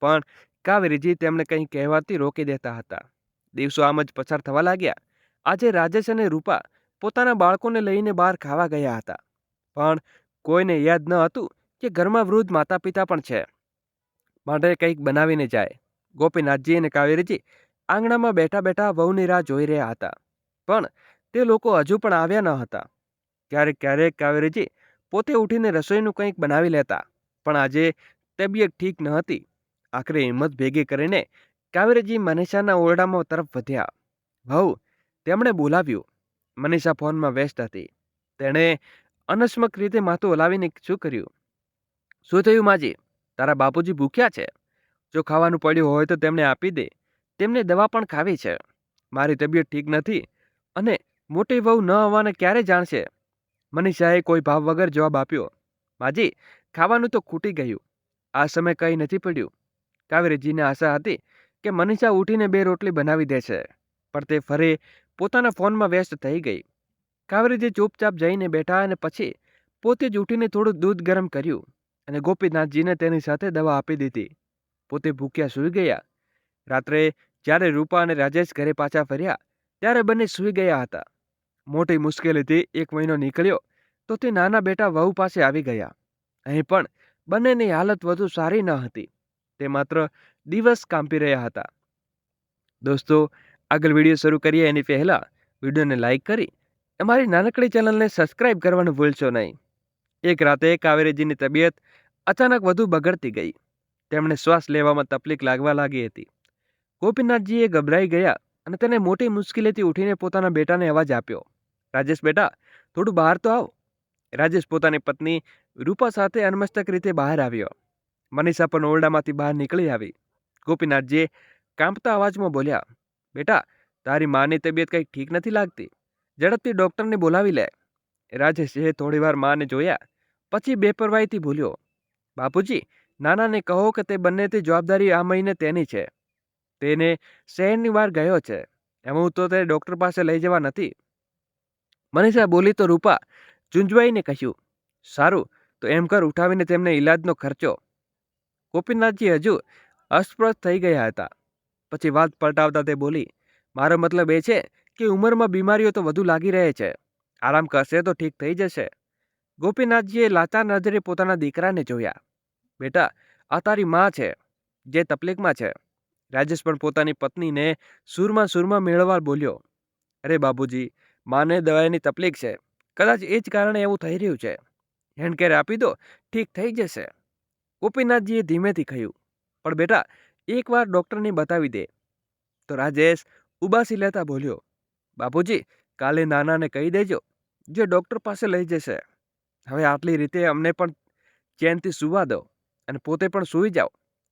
Speaker 1: પણ કાવેરીજી તેમને કંઈ કહેવાથી રોકી દેતા હતા. દિવસો આમ જ પસાર થવા લાગ્યા. આજે રાજેશ અને રૂપા પોતાના બાળકોને લઈને બહાર ખાવા ગયા હતા, પણ કોઈને યાદ ન હતું કે ઘરમાં વૃદ્ધ માતા પિતા પણ છે, માટે કંઈક બનાવીને જાય. ગોપીનાથજી અને કાવેરીજી આંગણામાં બેઠા બેઠા વહુની રાહ જોઈ રહ્યા હતા, પણ તે લોકો હજુ પણ આવ્યા ન હતા. ક્યારેક ક્યારેક કાવેરીજી પોતે ઉઠીને રસોઈનું કંઈક બનાવી લેતા, પણ આજે તબિયત ઠીક ન હતી. આખરે હિંમત ભેગી કરીને કાવેરીજી મનીષાના ઓરડામાં તરફ વધ્યા. વહુ, તેમણે બોલાવ્યું. મનીષા ફોનમાં વ્યસ્ત હતી. તેણે અનસ્મક રીતે માથું હલાવીને શું કર્યું? શું થયું માજી? તારા બાપુજી ભૂખ્યા છે? જો ખાવાનું પડ્યું હોય તો તેમને આપી દે. તેમને દવા પણ ખાવી છે. મારી તબિયત ઠીક નથી અને મોટી વહુ ન આવવાને ક્યારે જાણશે? મનીષાએ કોઈ ભાવ વગર જવાબ આપ્યો. માજી, ખાવાનું તો ખૂટી ગયું. આ સમય કંઈ નથી પડ્યું. કાવેરીજીને આશા હતી કે મનીષા ઉઠીને 2 રોટલી બનાવી દેશે, પણ તે ફરી પોતાના ફોનમાં વ્યસ્ત થઈ ગઈ. કાવેરીજી ચૂપચાપ જઈને બેઠા અને પછી પોતે જ ઉઠીને થોડું દૂધ ગરમ કર્યું અને ગોપીનાથજીને તેની સાથે દવા આપી દીધી. પોતે ભૂખ્યા સૂઈ ગયા. રાત્રે જ્યારે રૂપા અને રાજેશ ઘરે પાછા ફર્યા ત્યારે બંને સૂઈ ગયા હતા. મોટી મુશ્કેલીથી 1 મહિનો નીકળ્યો તો તે નાના બેટા વહુ પાસે આવી ગયા. અહીં પણ બંનેની હાલત વધુ સારી ન હતી. તે માત્ર દિવસ કાપી રહ્યા હતા. દોસ્તો, આગળ વિડીયો શરૂ કરીએ એની પહેલાં વિડીયોને લાઇક કરી અમારી નાનકડી ચેનલને સબસ્ક્રાઇબ કરવાનું ભૂલશો નહીં. એક રાતે કાવેરીજીની તબિયત અચાનક વધુ બગડતી ગઈ. તેમણે શ્વાસ લેવામાં તકલીફ લાગવા લાગી હતી. ગોપીનાથજીએ ગભરાઈ ગયા અને તેને મોટી મુશ્કેલીથી ઉઠીને પોતાના બેટાને અવાજ આપ્યો. રાજેશ બેટા, થોડું બહાર તો આવ. રાજેશ પોતાની પત્ની રૂપા સાથે અનમસ્તક રીતે બહાર આવ્યો. મનીષા પણ ઓરડામાંથી બહાર નીકળી આવી. ગોપીનાથજી કાંપતા અવાજમાં બોલ્યા, બેટા, તારી માની તબિયત કંઈ ઠીક નથી લાગતી. ઝડપથી ડૉક્ટરને બોલાવી લે. રાજેશે થોડીવાર માને જોયા, પછી બેપરવાહીથી બોલ્યો, બાપુજી, નાનાને કહો કે તે બંનેથી જવાબદારી આ મહિને તેની છે. તેને શહેરની બહાર ગયો છે. એમ હું તો તે ડૉક્ટર પાસે લઈ જવા નથી. મનીષા બોલી તો રૂપા ઝૂંઝવાઈને કહ્યું, સારું, તો એમ કર, ઉઠાવીને તેમને ઈલાજનો ખર્ચો. ગોપીનાથજી હજુ અસ્પષ્ટ થઈ ગયા હતા. પછી વાત પલટાવતા તે બોલી, મારો મતલબ એ છે કે ઉંમરમાં બીમારીઓ તો વધુ લાગી રહે છે. આરામ કરશે તો ઠીક થઈ જશે. ગોપીનાથજીએ લાચાર નજરે પોતાના દીકરાને જોયા. બેટા, આ તારી માં છે, જે તકલીફમાં છે. રાજેશ પણ પોતાની પત્નીને સૂરમાં મેળવવા બોલ્યો. અરે બાબુજી, માને દવાઈની તકલીફ છે. કદાચ એ જ કારણે એવું થઈ રહ્યું છે. હેન્ડકેર આપી દો, ઠીક થઈ જશે. ગોપીનાથજીએ ધીમેથી કહ્યું. પણ બેટા, એકવાર ડૉક્ટરને બતાવી દે. તો રાજેશ ઉબાસી લેતા બોલ્યો. બાપુજી, કાલે નાનાને કહી દેજો, જે ડૉક્ટર પાસે લઈ જશે. હવે આટલી રીતે અમને પણ ચેનથી સૂવા દો અને પોતે પણ સૂઈ જાઓ.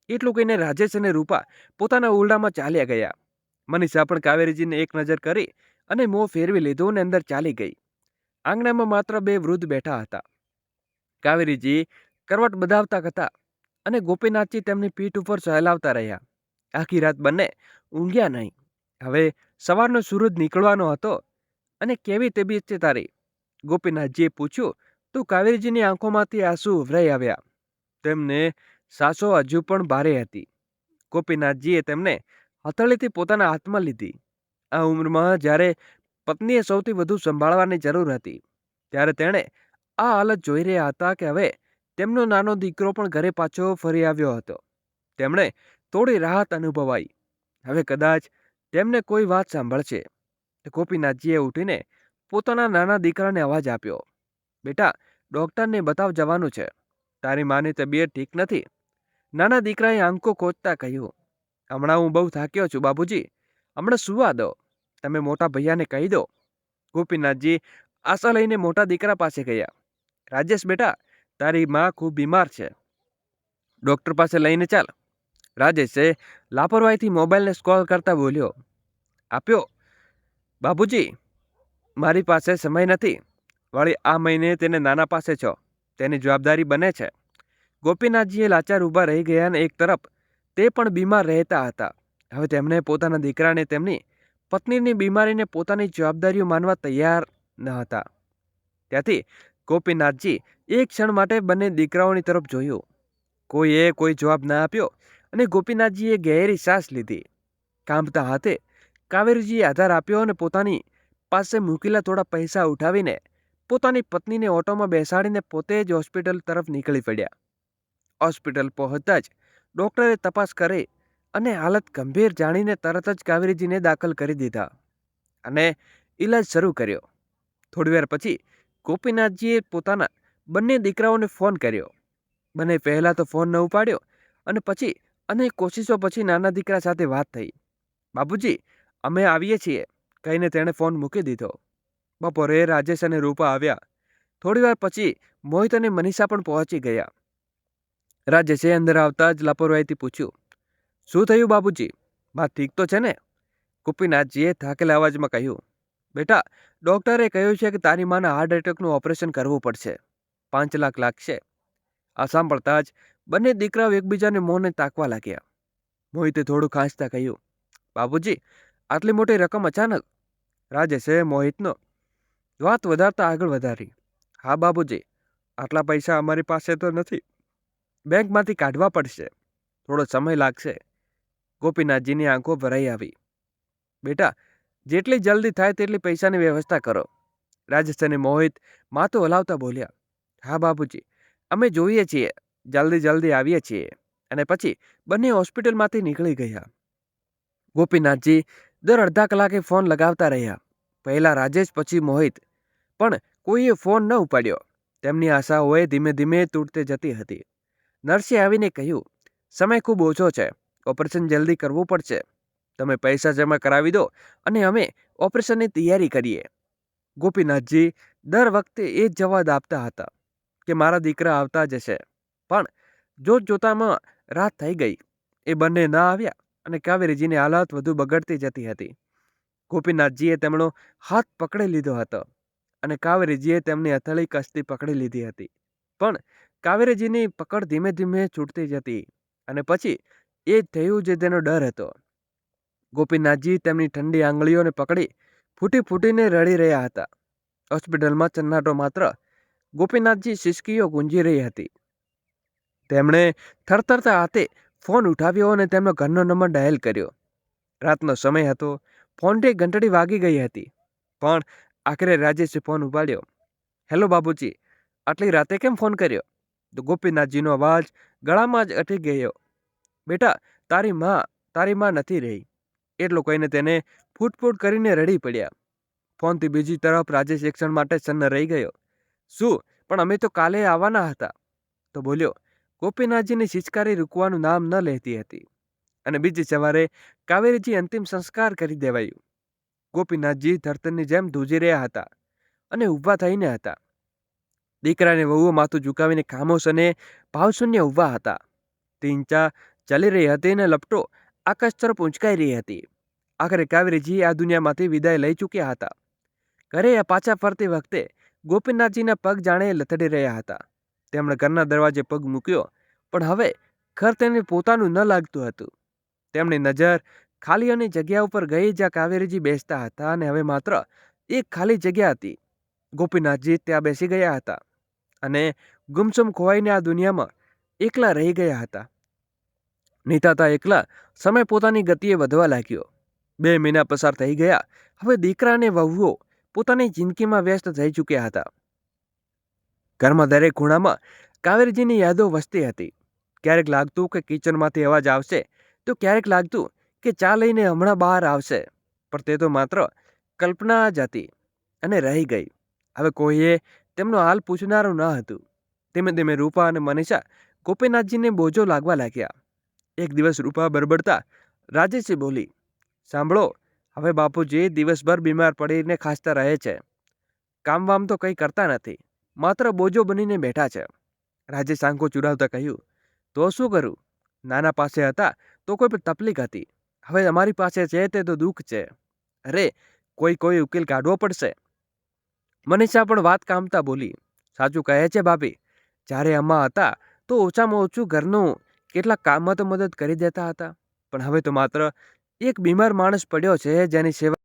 Speaker 1: એટલું કહીને રાજેશ અને રૂપા પોતાના ઓરડામાં ચાલ્યા ગયા. મનીષા પણ કાવેરીજીને એક નજર કરી અને મોં ફેરવી લીધું અને અંદર ચાલી ગઈ. આંગણામાં માત્ર બે વૃદ્ધ બેઠા હતા. કાવેરીજી કરવટ બધાવતા હતા અને ગોપીનાથજી તેમની પીઠ ઉપર સહેલાવતા રહ્યા. આખી રાત બંને ઊંઘ્યા નહીં. હવે સવારનો સૂરજ નીકળવાનો હતો અને કેવી તબિયત છે તારી? ગોપીનાથજીએ પૂછ્યું તો કાવેરીજીની આંખોમાંથી આંસુ ઉભરાઈ આવ્યા. તેમને સાસો હજુ પણ ભારે હતી. ગોપીનાથજીએ તેમને હથેળીથી પોતાના હાથમાં લીધી. આ ઉંમરમાં જ્યારે પત્નીએ સૌથી વધુ સંભાળવાની જરૂર હતી, ત્યારે તેણે આ હાલત જોઈ રહ્યા હતા કે હવે તેમનો નાનો દીકરો પણ ઘરે પાછો ફરી આવ્યો હતો. તેમણે થોડી રાહત અનુભવાઈ. હવે કદાચ તેમને કોઈ વાત સાંભળશે. ગોપીનાથજીએ ઉઠીને પોતાના નાના દીકરાને અવાજ આપ્યો. બેટા, ડૉક્ટરને બતાવ જવાનું છે. તારી માની તબિયત ઠીક નથી. નાના દીકરાએ આંખો ખોચતા કહ્યું. હમણાં હું બહુ થાક્યો છું બાબુજી, હમણાં સુવા દો. તમે મોટા ભૈયાને કહી દો. ગોપીનાથજી આશા લઈને મોટા દીકરા પાસે ગયા. રાજેશ બેટા, તારી માં ખૂબ બીમાર છે, ડૉક્ટર પાસે લઈને ચાલ. રાજેશે લાપરવાહીથી મોબાઈલને સ્ક્રોલ કરતા બોલ્યો. આપ્યો બાબુજી, મારી પાસે સમય નથી. વળી આ મહિને તેને નાના પાસે છો, તેની જવાબદારી બને છે. ગોપીનાથજીએ લાચાર ઊભા રહી ગયા અને એક તરફ તે પણ બીમાર રહેતા હતા. હવે તેમણે પોતાના દીકરાને તેમની પત્નીની બીમારીને પોતાની જવાબદારીઓ માનવા તૈયાર ન હતા. ત્યાંથી ગોપીનાથજી એક ક્ષણ માટે બંને દીકરાઓની તરફ જોયું. કોઈએ કોઈ જવાબ ના આપ્યો અને ગોપીનાથજીએ ગહેરી શ્વાસ લીધી. કાંપતા હાથે કાવેરીજીએ આધાર આપ્યો અને પોતાની પાસે મૂકેલા થોડા પૈસા ઉઠાવીને પોતાની પત્નીને ઓટોમાં બેસાડીને પોતે જ હોસ્પિટલ તરફ નીકળી પડ્યા. હોસ્પિટલ પહોંચતા જ ડૉક્ટરે તપાસ કરી અને હાલત ગંભીર જાણીને તરત જ કાવેરીજીને દાખલ કરી દીધા અને ઈલાજ શરૂ કર્યો. થોડીવાર પછી ગોપીનાથજીએ પોતાના બંને દીકરાઓને ફોન કર્યો. બંને પહેલાં તો ફોન ન ઉપાડ્યો અને પછી અનેક કોશિશો પછી નાના દીકરા સાથે વાત થઈ. બાબુજી, અમે આવીએ છીએ કહીને તેણે ફોન મૂકી દીધો. બપોરે રાજેશ અને રૂપા આવ્યા. થોડીવાર પછી મોહિત અને મનીષા પણ પહોંચી ગયા. રાજેશે અંદર આવતા જ લાપરવાહીથી પૂછ્યું. શું થયું બાબુજી, બા ઠીક તો છે ને? ગોપીનાથજીએ થાકેલા અવાજમાં કહ્યું. બેટા, ડૉક્ટરે કહ્યું છે કે તારી માના હાર્ટ એટેકનું ઓપરેશન કરવું પડશે. 5 લાખ લાગશે. આ સાંભળતા જ બંને દીકરાઓ એકબીજાને મોંને તાકવા લાગ્યા. મોહિતે થોડું ખાંસતા કહ્યું. બાબુજી, આટલી મોટી રકમ અચાનક? રાજેશે મોહિતનો વાત વધારતા આગળ વધારી. હા બાબુજી, આટલા પૈસા અમારી પાસે તો નથી. બેંકમાંથી કાઢવા પડશે. થોડો સમય લાગશે. ગોપીનાથજીની આંખો ભરાઈ આવી. બેટા, જેટલી જલ્દી થાય તેટલી પૈસાની વ્યવસ્થા કરો. રાજેશ અને મોહિત માથું હલાવતા બોલ્યા. હા બાબુજી, અમે જોઈએ છીએ, જલ્દી આવીએ છીએ. અને પછી બંને હોસ્પિટલમાંથી નીકળી ગયા. ગોપીનાથજી દર અડધા કલાકે ફોન લગાવતા રહ્યા. પહેલાં રાજેશ, પછી મોહિત, પણ કોઈએ ફોન ન ઉપાડ્યો. તેમની આશાઓએ ધીમે ધીમે તૂટતી જતી હતી. નર્સે આવીને કહ્યું, સમય ખૂબ ઓછો છે, ઓપરેશન જલ્દી કરવું પડશે. તમે પૈસા જમા કરાવી દો અને અમે ઓપરેશનની તૈયારી કરીએ. ગોપીનાથજી દર વખતે એ જ જવાબ આપતા હતા કે મારા દીકરા આવતા જશે. પણ જોતામાં રાત થઈ ગઈ. એ બંને ના આવ્યા અને કાવેરીજીની હાલત વધુ બગડતી જતી હતી. ગોપીનાથજીએ તેમનો હાથ પકડી લીધો હતો અને કાવેરીજીએ તેમની હથેળી કસતી પકડી લીધી હતી. પણ કાવેરીજીની પકડ ધીમે ધીમે છૂટતી જતી અને પછી એ જ થયું જે તેનો ડર હતો. ગોપીનાથજી તેમની ઠંડી આંગળીઓને પકડી ફૂટીને રડી રહ્યા હતા. હોસ્પિટલમાં ચન્નાટો માત્ર. ગોપીનાથજી સિસકીઓ ગુંજી રહી હતી. તેમણે થરથરતા હાથે ફોન ઉઠાવ્યો અને તેમનો ઘરનો નંબર ડાયલ કર્યો. રાતનો સમય હતો. ફોનની ઘંટડી વાગી ગઈ હતી, પણ આખરે રાજેશે ફોન ઉપાડ્યો. હેલો બાબુજી, આટલી રાતે કેમ ફોન કર્યો? તો ગોપીનાથજીનો અવાજ ગળામાં જ અટકી ગયો. બેટા, તારી માં નથી રહી. એટલું કહીને તેને ફૂટફૂટ કરીને રડી પડ્યા. ફોનથી બીજી તરફ રાજેશ એક ક્ષણ માટે સન્ન રહી ગયો. શું? પણ અમે તો કાલે આવવાના હતા, તો બોલ્યો. ગોપીનાથજીની સિચકારી રૂકવાનું નામ ન લેતી હતી અને બીજી સવારે કાવેરીજી અંતિમ સંસ્કાર કરી દેવાયું. ગોપીનાથજી ધરતરની જેમ ધ્રુજી રહ્યા હતા અને ઊભા થઈને હતા. દીકરાને વહુઓ માથું ઝુકાવીને ખામોશ અને ભાવશૂન્ય ઊભા હતા. તીંચા ચાલી રહી હતી અને લપટો આકાશ તરફ ઊંચકાઈ રહી હતી. આખરે કાવેરીજી આ દુનિયામાંથી વિદાય લઈ ચૂક્યા હતા. ઘરે પાછા ફરતી વખતે ગોપીનાથજીના પગ જાણે લથડી રહ્યા હતા. તેમણે ઘરના દરવાજે પગ મૂક્યો, પણ હવે ઘર તેને પોતાનું ન લાગતું હતું. તેમની નજર ખાલીઓની જગ્યા ઉપર ગઈ જ્યાં કાવેરીજી બેસતા હતા અને હવે માત્ર એક ખાલી જગ્યા હતી. ગોપીનાથજી ત્યાં બેસી ગયા હતા અને ગુમસુમ ખોવાઈને આ દુનિયામાં એકલા રહી ગયા હતા. નીતાતા એકલા સમય પોતાની ગતિએ વધવા લાગ્યો. 2 મહિના પસાર થઈ ગયા. હવે દીકરા અને વહુઓ પોતાની જિંદગીમાં વ્યસ્ત થઈ ચૂક્યા હતા. ઘરમાં દરેક ખૂણામાં કાવેરીજીની યાદો વસતી હતી. ક્યારેક લાગતું કે કિચનમાંથી અવાજ આવશે, તો ક્યારેક લાગતું કે ચા લઈને હમણાં બહાર આવશે. પણ તે તો માત્ર કલ્પના જ હતી અને રહી ગઈ. હવે કોઈએ તેમનો હાલ પૂછનારું ન હતું. ધીમે ધીમે રૂપા અને મનીષા ગોપીનાથજીને બોજો લાગવા લાગ્યા. એક દિવસ રૂપા બરબડતા રાજેશે બોલી, સાંભળો, હવે બાપુજી દિવસભર બીમાર પડીને ખાસતા રહે છે. કામ વામ તો કંઈ કરતા નથી, માત્ર બોજો બનીને બેઠા છે. રાજેશ આંખો ચુડાવતા કહ્યું, તો શું કરું? નાના પાસે હતા તો કોઈ તકલીફ હતી, હવે અમારી પાસે છે તે તો દુઃખ છે. અરે, કોઈ ઉકેલ કાઢવો પડશે. મનીષા પણ વાત કામતા બોલી, સાચું કહે છે ભાભી. જ્યારે અમ્મા હતા તો ઓછામાં ઓછું ઘરનું કેટલાક કામમાં તો મદદ કરી દેતા હતા, પણ હવે તો માત્ર એક બીમાર માણસ પડ્યો છે જેની સેવા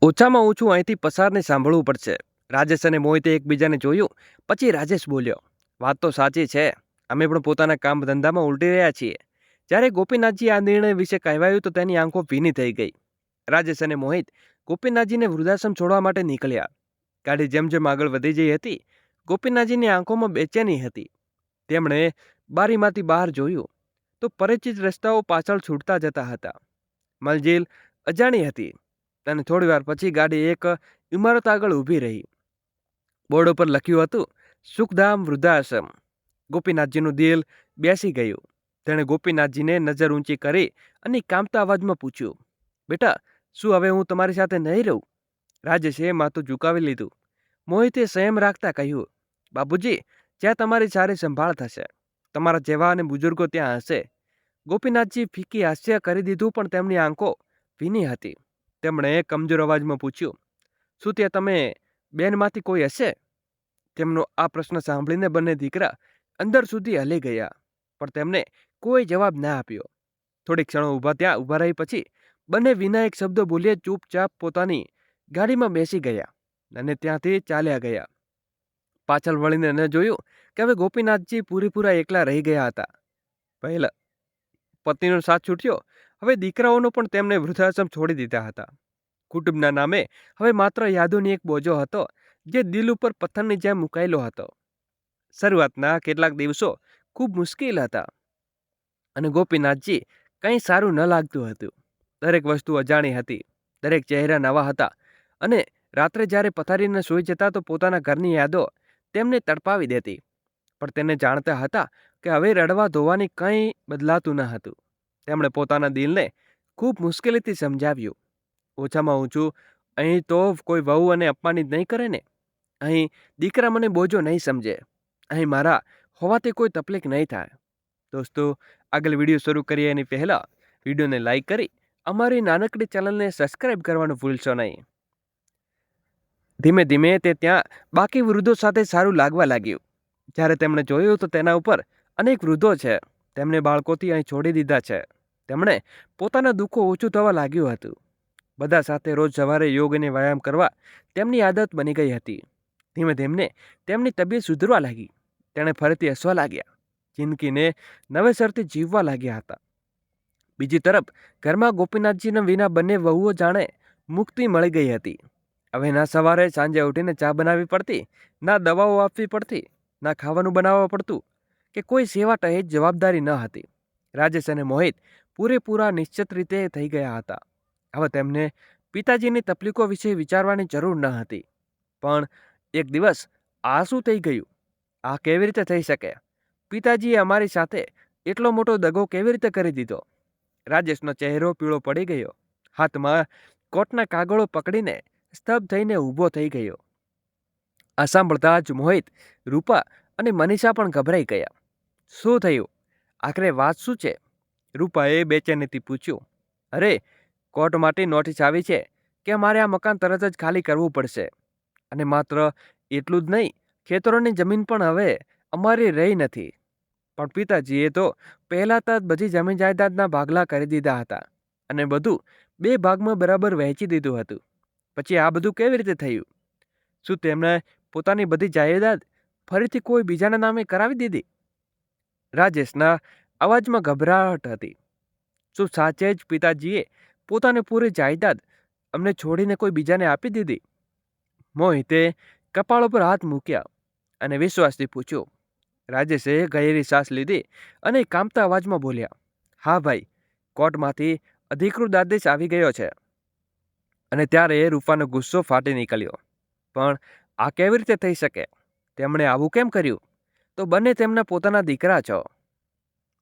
Speaker 1: ઓછામાં ઓછું અહીંથી પસારને સાંભળવું પડશે. રાજેશ અને મોહિતે એકબીજાને જોયું. પછી રાજેશ બોલ્યો, વાત તો સાચી છે. અમે પણ પોતાના કામ ધંધામાં ઉલટી રહ્યા છીએ. જ્યારે ગોપીનાથજી આ નિર્ણય વિશે કહેવાયું તો તેની આંખો ભીની થઈ ગઈ. રાજેશ અને મોહિત ગોપીનાથજીને વૃદ્ધાશ્રમ છોડવા માટે નીકળ્યા. ગાડી જેમ જેમ આગળ વધી જઈ હતી, ગોપીનાથજીની આંખોમાં બેચેની હતી. તેમણે બારીમાંથી બહાર જોયું તો પરિચિત રસ્તાઓ પાછળ છૂટતા જતા હતા. મંજિલ અજાણી હતી અને થોડીવાર પછી ગાડી એક ઇમારત આગળ ઊભી રહી. બોર્ડ ઉપર લખ્યું હતું, સુખધામ વૃદ્ધાશ્રમ. ગોપીનાથજીનું દિલ બેસી ગયું. તેણે ગોપીનાથજીને નજર ઊંચી કરી અને કામતા અવાજમાં પૂછ્યું, બેટા, શું હવે હું તમારી સાથે નહીં રહું? રાજેશે માથું ઝુકાવી લીધું. મોહિતે સંયમ રાખતા કહ્યું, બાબુજી, જ્યાં તમારી સારી સંભાળ થશે, તમારા જેવા અને બુઝુર્ગો ત્યાં હશે. ગોપીનાથજી ફીકી હાસ્ય કરી દીધું, પણ તેમની આંખો ભીની હતી. તેમણે કમજોર અવાજમાં પૂછ્યું, શું ત્યાં તમે બેનમાંથી કોઈ હશે? તેમનો આ પ્રશ્ન સાંભળીને બંને દીકરા અંદર સુધી હલી ગયા, પણ તેમને કોઈ જવાબ ના આપ્યો. થોડીક ક્ષણો ઊભા રહી પછી બંને વિના એક શબ્દ બોલીએ ચૂપચાપ પોતાની ગાડીમાં બેસી ગયા અને ત્યાંથી ચાલ્યા ગયા. પાછળ વળીને ન જોયું કે હવે ગોપીનાથજી પૂરેપૂરા એકલા રહી ગયા હતા. પહેલા પત્નીનો સાથ છૂટ્યો, હવે દીકરાઓનો પણ તેમને વૃદ્ધાશ્રમ છોડી દીધા હતા. કુટુંબના નામે હવે માત્ર યાદોની એક બોજો હતો જે દિલ ઉપર પથ્થરની જેમ મુકાયેલો હતો. શરૂઆતના કેટલાક દિવસો ખૂબ મુશ્કેલ હતા અને ગોપીનાથજી કંઈ સારું ન લાગતું હતું. દરેક વસ્તુ અજાણી હતી, દરેક ચહેરા નવા હતા અને રાત્રે જ્યારે પથારીને સૂઈ જતા તો પોતાના ઘરની યાદો તેમને તડપાવી દેતી. પણ તેને જાણતા હતા કે હવે રડવા ધોવાની કંઈ બદલાતું ન હતું. તેમણે પોતાના દિલને ખૂબ મુશ્કેલીથી સમજાવ્યું, ઓછામાં ઓછું અહીં તો કોઈ વહુ અને અપમાનિત નહીં કરે ને. અહીં દીકરા મને બોજો નહીં સમજે. અહીં મારા હોવાથી કોઈ તકલીફ નહીં થાય. દોસ્તો, આગળ વિડીયો શરૂ કરીએ એની પહેલાં વિડીયોને લાઈક કરી અમારી નાનકડી ચેનલને સબસ્ક્રાઈબ કરવાનું ભૂલશો નહીં. ધીમે ધીમે તે ત્યાં બાકી વૃદ્ધો સાથે સારું લાગવા લાગ્યું. જ્યારે તેમણે જોયું તો તેના ઉપર અનેક વૃદ્ધો છે. તેમને બાળકોથી અહીં છોડી દીધા છે. તેમણે પોતાના દુઃખો ઓછું થવા લાગ્યું હતું. બધા સાથે રોજ સવારે યોગ અને વ્યાયામ કરવા તેમની આદત બની ગઈ હતી. ધીમે ધીમે તેમની તબિયત સુધરવા લાગી. તેણે ફરીથી હસવા લાગ્યા. જિંદગીને નવેસરથી જીવવા લાગ્યા હતા. બીજી તરફ ઘરમાં ગોપીનાથજીના વિના બંને વહુઓ જાણે મુક્તિ મળી ગઈ હતી. હવે ના સવારે સાંજે ઉઠીને ચા બનાવવી પડતી, ના દવાઓ આપવી પડતી, ના ખાવાનું બનાવવા પડતું, કે કોઈ સેવા ટહે જ જવાબદારી ન હતી. રાજેશ અને મોહિત પૂરેપૂરા નિશ્ચિત રીતે થઈ ગયા હતા. હવે તેમને પિતાજીની તકલીફો વિશે વિચારવાની જરૂર ન હતી. પણ એક દિવસ આ શું થઈ ગયું? આ કેવી રીતે થઈ શકે? પિતાજીએ અમારી સાથે એટલો મોટો દગો કેવી રીતે કરી દીધો? રાજેશનો ચહેરો પીળો પડી ગયો. હાથમાં કોટના કાગળો પકડીને સ્તબ્ધ થઈને ઊભો થઈ ગયો. આ સાંભળતા જ મોહિત, રૂપા અને મનીષા પણ ગભરાઈ ગયા. શું થયું? આખરે વાત શું છે? રૂપાએ બેચેનીથી પૂછ્યું. અરે, કોર્ટમાંથી નોટિસ આવી છે કે અમારે આ મકાન તરત જ ખાલી કરવું પડશે. અને માત્ર એટલું જ નહીં, ખેતરોની જમીન પણ હવે અમારી રહી નથી. પણ પિતાજીએ તો પહેલાં જ બધી જમીન જાયદાદના ભાગલા કરી દીધા હતા અને બધું 2 ભાગમાં બરાબર વહેંચી દીધું હતું. પછી આ બધું કેવી રીતે થયું? શું તેમણે પોતાની બધી જાયદાદ ફરીથી કોઈ બીજાના નામે કરાવી દીધી? રાજેશના અવાજમાં ગભરાટ હતી. શું સાચે જ પિતાજીએ પોતાની પૂરી જાયદાદ અમને છોડીને કોઈ બીજાને આપી દીધી? મોહિતે કપાળ ઉપર હાથ મૂક્યા અને વિશ્વાસથી પૂછ્યું. રાજેશે ગહેરી શ્વાસ લીધી અને કામતા અવાજમાં બોલ્યા. હા ભાઈ, કોર્ટમાંથી અધિકૃત આદેશ આવી ગયો છે. અને ત્યારે રૂપાનો ગુસ્સો ફાટી નીકળ્યો. પણ આ કેવી રીતે થઈ શકે? તેમણે આવું કેમ કર્યું? તો બંને તેમના પોતાના દીકરા છો.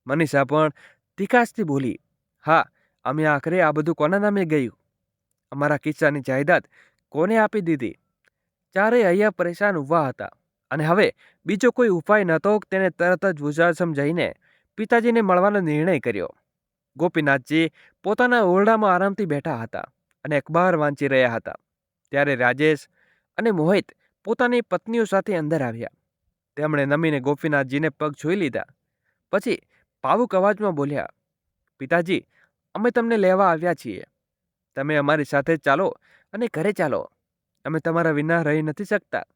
Speaker 1: મનીષા પણ તીખાશથી બોલી. હા, અમે આખરે આ બધું કોના નામે ગયું? અમારા કિસ્સાની જાયદાદ કોને આપી દીધી? ચારેય અહીંયા પરેશાન ઊભા હતા. અને હવે બીજો કોઈ ઉપાય નહોતો. તેને તરત જ વૃદ્ધાશ્રમ જઈને પિતાજીને મળવાનો નિર્ણય કર્યો. ગોપીનાથજી પોતાના ઓરડામાં આરામથી બેઠા હતા અને અખબાર વાંચી રહ્યા હતા. ત્યારે રાજેશ અને મોહિત પોતાની પત્નીઓ સાથે અંદર આવ્યા. તેમણે નમીને ગોપીનાથજીને પગ છૂઈ લીધા. પછી ભાવુક અવાજમાં બોલ્યા. પિતાજી, અમે તમને લેવા આવ્યા છીએ. તમે અમારી સાથે ચાલો અને ઘરે ચાલો. અમે તમારા વિના રહી નથી શકતા.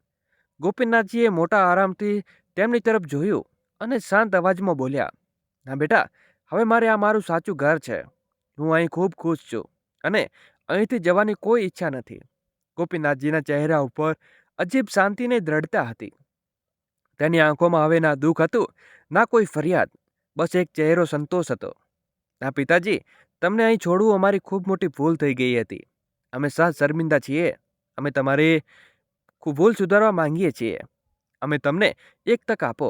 Speaker 1: ગોપીનાથજીએ મોટા આરામથી તેમની તરફ જોયું અને શાંત અવાજમાં બોલ્યા. હા બેટા, હવે આ મારું સાચું ઘર છે. હું અહીં ખૂબ ખુશ છું અને અહીંથી જવાની કોઈ ઈચ્છા નથી. ગોપીનાથજીના ચહેરા ઉપર અજીબ શાંતિ અને દ્રઢતા હતી. તેની આંખોમાં હવે ના દુઃખ હતું, ના કોઈ ફરિયાદ. બસ એક ચહેરો સંતોષ હતો. હા પિતાજી, તમને અહીં છોડવું અમારી ખૂબ મોટી ભૂલ થઈ ગઈ હતી. અમે સહજ શર્મિંદા છીએ. અમે તમારી ભૂલ સુધારવા માંગીએ છીએ. અમે તમને એક તક આપો.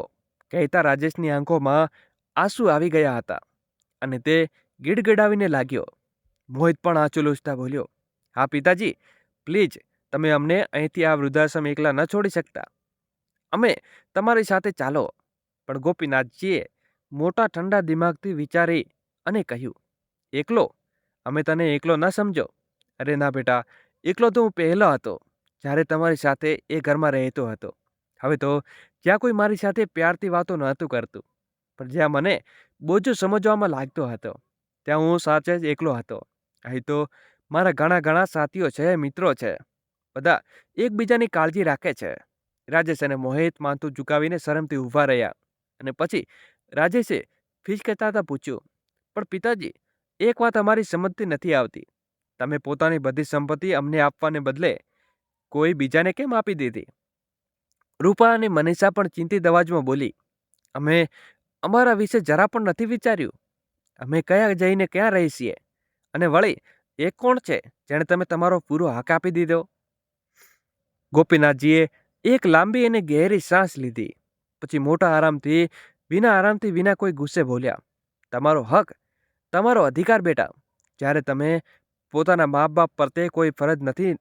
Speaker 1: કહેતા રાજેશની આંખોમાં આંસુ આવી ગયા હતા અને તે ગીડગડાવીને લાગ્યો. મોહિત પણ આંચુ લૂછતા બોલ્યો. હા પિતાજી, પ્લીઝ, તમે અમને અહીંથી આ વૃદ્ધાશ્રમ એકલા ન છોડી શકતા. અમે તમારી સાથે ચાલો. પણ ગોપીનાથજીએ મોટા ઠંડા દિમાગથી વિચારી અને કહ્યું. એકલો? અમે તને એકલો ન સમજો. અરે ના બેટા, એકલો તો હું પહેલો હતો, જ્યારે તમારી સાથે એ ઘરમાં રહેતો હતો. હવે તો જ્યાં કોઈ મારી સાથે પ્યારથી વાતો નહોતું કરતું, પણ જ્યાં મને બોજો સમજવામાં લાગતો હતો, ત્યાં હું સાચે જ એકલો હતો. અહીં તો મારા ઘણા સાથીઓ છે, મિત્રો છે. બધા એકબીજાની કાળજી રાખે છે. રાજેશ અને મોહિત માથું ઝુકાવીને શરમથી ઊભા રહ્યા. અને પછી રાજેશે ફીસકતાતા પૂછ્યું. પણ પિતાજી, એક વાત અમારી સમજતી નથી આવતી. તમે પોતાની બધી સંપત્તિ અમને આપવાને બદલે કોઈ બીજાને કેમ આપી દીધી? રૂપા અને મનીષા પણ ચિંતિત અવાજમાં બોલી. અમે અમારા વિશે જરા પણ નથી વિચાર્યું. અમે કયા જઈને ક્યાં રહી છીએ? અને વળી એ કોણ છે જેણે તમે તમારો પૂરો હક આપી દીધો? ગોપીનાથજીએ એક લાંબી અને ગહેરી શ્વાસ લીધી. પછી મોટા આરામથી વિના કોઈ ગુસ્સે બોલ્યા. તમારો હક, તમારો અધિકાર બેટા. જ્યારે તમે પોતાના મા બાપ પ્રત્યે કોઈ ફરજ નથી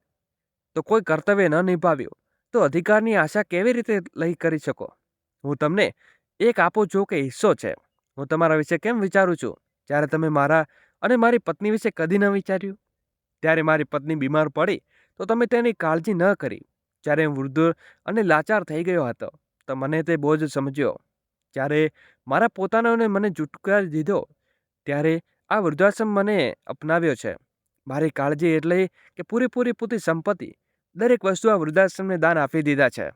Speaker 1: તો કોઈ કર્તવ્ય ન નિભાવ્યું, તો અધિકારની આશા કેવી રીતે લઈ કરી શકો? હું તમને એક આપું છું કે હિસ્સો છે. હું તમારા વિશે કેમ વિચારું છું જ્યારે તમે મારા અને મારી પત્ની વિશે કદી ન વિચાર્યું? ત્યારે મારી પત્ની બીમાર પડી તો તમે તેની કાળજી ન કરી. જ્યારે હું વૃદ્ધ અને લાચાર થઈ ગયો હતો તો મને તે બોજ સમજ્યો. જ્યારે મારા પોતાનાને મને છુટકારી દીધો, ત્યારે આ વૃદ્ધાશ્રમ મને અપનાવ્યો છે. મારી કાળજી એટલે કે પૂરી સંપત્તિ, દરેક વસ્તુ આ વૃદ્ધાશ્રમને દાન આપી દીધા છે.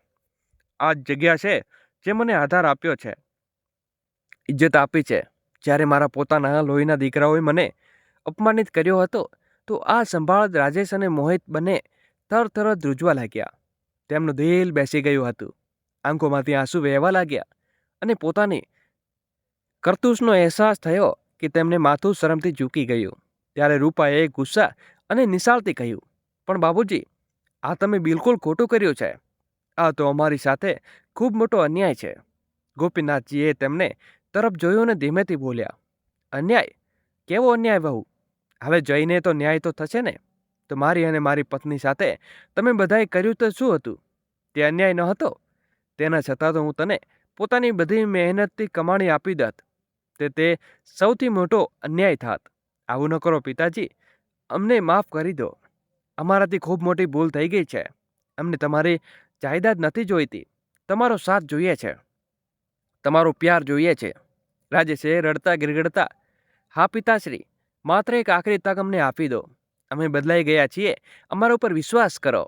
Speaker 1: આ જગ્યા છે જે મને આધાર આપ્યો છે, ઇજ્જત આપી છે. જ્યારે મારા પોતાના લોહીના દીકરાઓએ મને અપમાનિત કર્યો હતો, તો આ સંભાળ રાજેશ અને મોહિત બંને થરથર ધ્રુજવા લાગ્યા. તેમનું દિલ બેસી ગયું હતું. આંખોમાંથી આંસુ વહેવા લાગ્યા અને પોતાની કરતૂસનો અહેસાસ થયો કે તેમને માથું શરમથી ઝૂકી ગયું. ત્યારે રૂપાએ ગુસ્સા અને નિશાળથી કહ્યું, પણ બાબુજી, આ તમે બિલકુલ ખોટું કર્યું છે. આ તો અમારી સાથે ખૂબ મોટો અન્યાય છે. ગોપીનાથજીએ તેમને તરફ જોયું અને ધીમેથી બોલ્યા, અન્યાય? કેવો અન્યાય વહુ? હવે જઈને તો ન્યાય તો થશે ને? તો મારી અને મારી પત્ની સાથે તમે બધાએ કર્યું તો શું હતું? તે અન્યાય ન હતો? તેના છતાં તો હું તને પોતાની બધી મહેનતથી કમાણી આપી દત. તે સૌથી મોટો અન્યાય થાત. આવું ન કરો પિતાજી, અમને માફ કરી દો. અમારાથી ખૂબ મોટી ભૂલ થઈ ગઈ છે. અમને તમારી જાયદાદ નથી જોઈતી. તમારો સાથ જોઈએ છે, તમારો પ્યાર જોઈએ છે. રાજેશે રડતા ગીરગડતા, હા પિતાશ્રી, માત્ર એક આખરી તક અમને આપી દો. અમે બદલાઈ ગયા છીએ, અમારા ઉપર વિશ્વાસ કરો.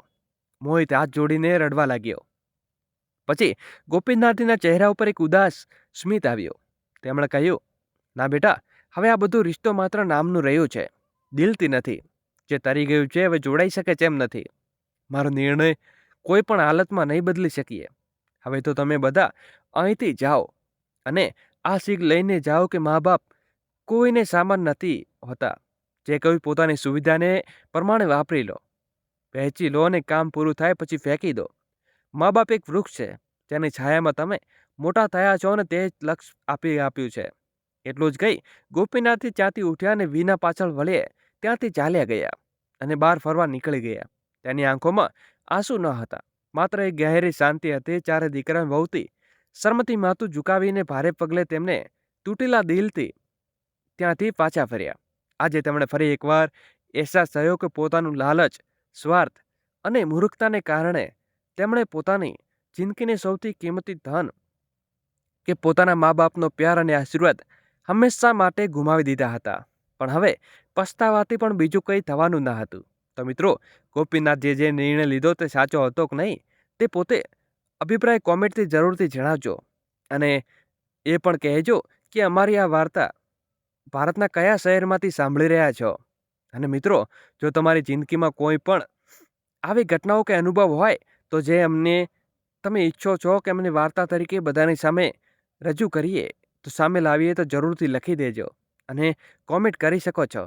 Speaker 1: મોહિત હાથ જોડીને રડવા લાગ્યો. પછી ગોપીનાથજીના ચહેરા ઉપર એક ઉદાસ સ્મિત આવ્યો. તેમણે કહ્યું, ના બેટા, હવે આ બધું રિશ્તો માત્ર નામનું રહ્યું છે, દિલથી નથી. જે તરી ગયું છે હવે જોડાઈ શકે તેમ નથી. મારો નિર્ણય કોઈ પણ હાલતમાં નહીં બદલી શકીએ. હવે તો તમે બધા અહીંથી જાઓ અને આ શીખ લઈને જાઓ કે મા બાપ કોઈને સામાન નથી હોતા. જે કોઈ પોતાની સુવિધાને પ્રમાણે વાપરી લો, વહેંચી લો અને કામ પૂરું થાય પછી ફેંકી દો. મા બાપ એક વૃક્ષ છે, જેની છાયામાં તમે મોટા થયા છો અને તે જ લક્ષ આપ્યું છે. એટલું જ કહી ગોપીનાથથી ત્યાંથી ઉઠ્યા અને વિના પાછળ વળે ત્યાંથી ચાલ્યા ગયા અને બહાર ફરવા નીકળી ગયા. તેની આંખોમાં આંસુ ન હતા, માત્ર એક ગહેરી શાંતિ હતી. ચારે દીકરા વહુથી શરમથી માથું ઝુકાવીને ભારે પગલે તેમને તૂટેલા દિલથી ત્યાંથી પાછા ફર્યા. આજે તેમણે ફરી એકવાર અહેસાસ થયો કે પોતાનું લાલચ, સ્વાર્થ અને મૂર્ખતાને કારણે તેમણે પોતાની જિંદગીની સૌથી કિંમતી ધન કે પોતાના મા બાપનો પ્યાર અને આશીર્વાદ હંમેશા માટે ગુમાવી દીધા હતા. પણ હવે પસ્તાવાથી પણ બીજું કંઈ થવાનું ન હતું. તો મિત્રો, ગોપીનાથજીએ જે નિર્ણય લીધો તે સાચો હતો કે નહીં, તે પોતે અભિપ્રાય કોમેન્ટથી જરૂરથી જણાવજો. અને એ પણ કહેજો કે અમારી આ વાર્તા ભારતના કયા શહેરમાંથી સાંભળી રહ્યા છો. અને મિત્રો, જો તમારી જિંદગીમાં કોઈ પણ આવી ઘટનાઓ કે અનુભવ હોય તો જે અમને તમે ઈચ્છો છો કે અમને વાર્તા તરીકે બધાની સામે રજૂ કરીએ, તો સામે લાવીએ તો જરૂરથી લખી દેજો અને કોમેન્ટ કરી શકો છો.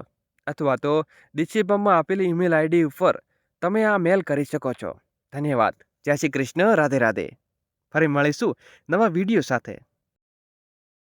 Speaker 1: અથવા તો ડિસ્ક્રિપ્શનમાં આપેલી ઈમેલ આઈડી ઉપર તમે આ મેલ કરી શકો છો. ધન્યવાદ. જય શ્રી કૃષ્ણ. રાધે રાધે. ફરી મળીશું નવા વિડીયો સાથે.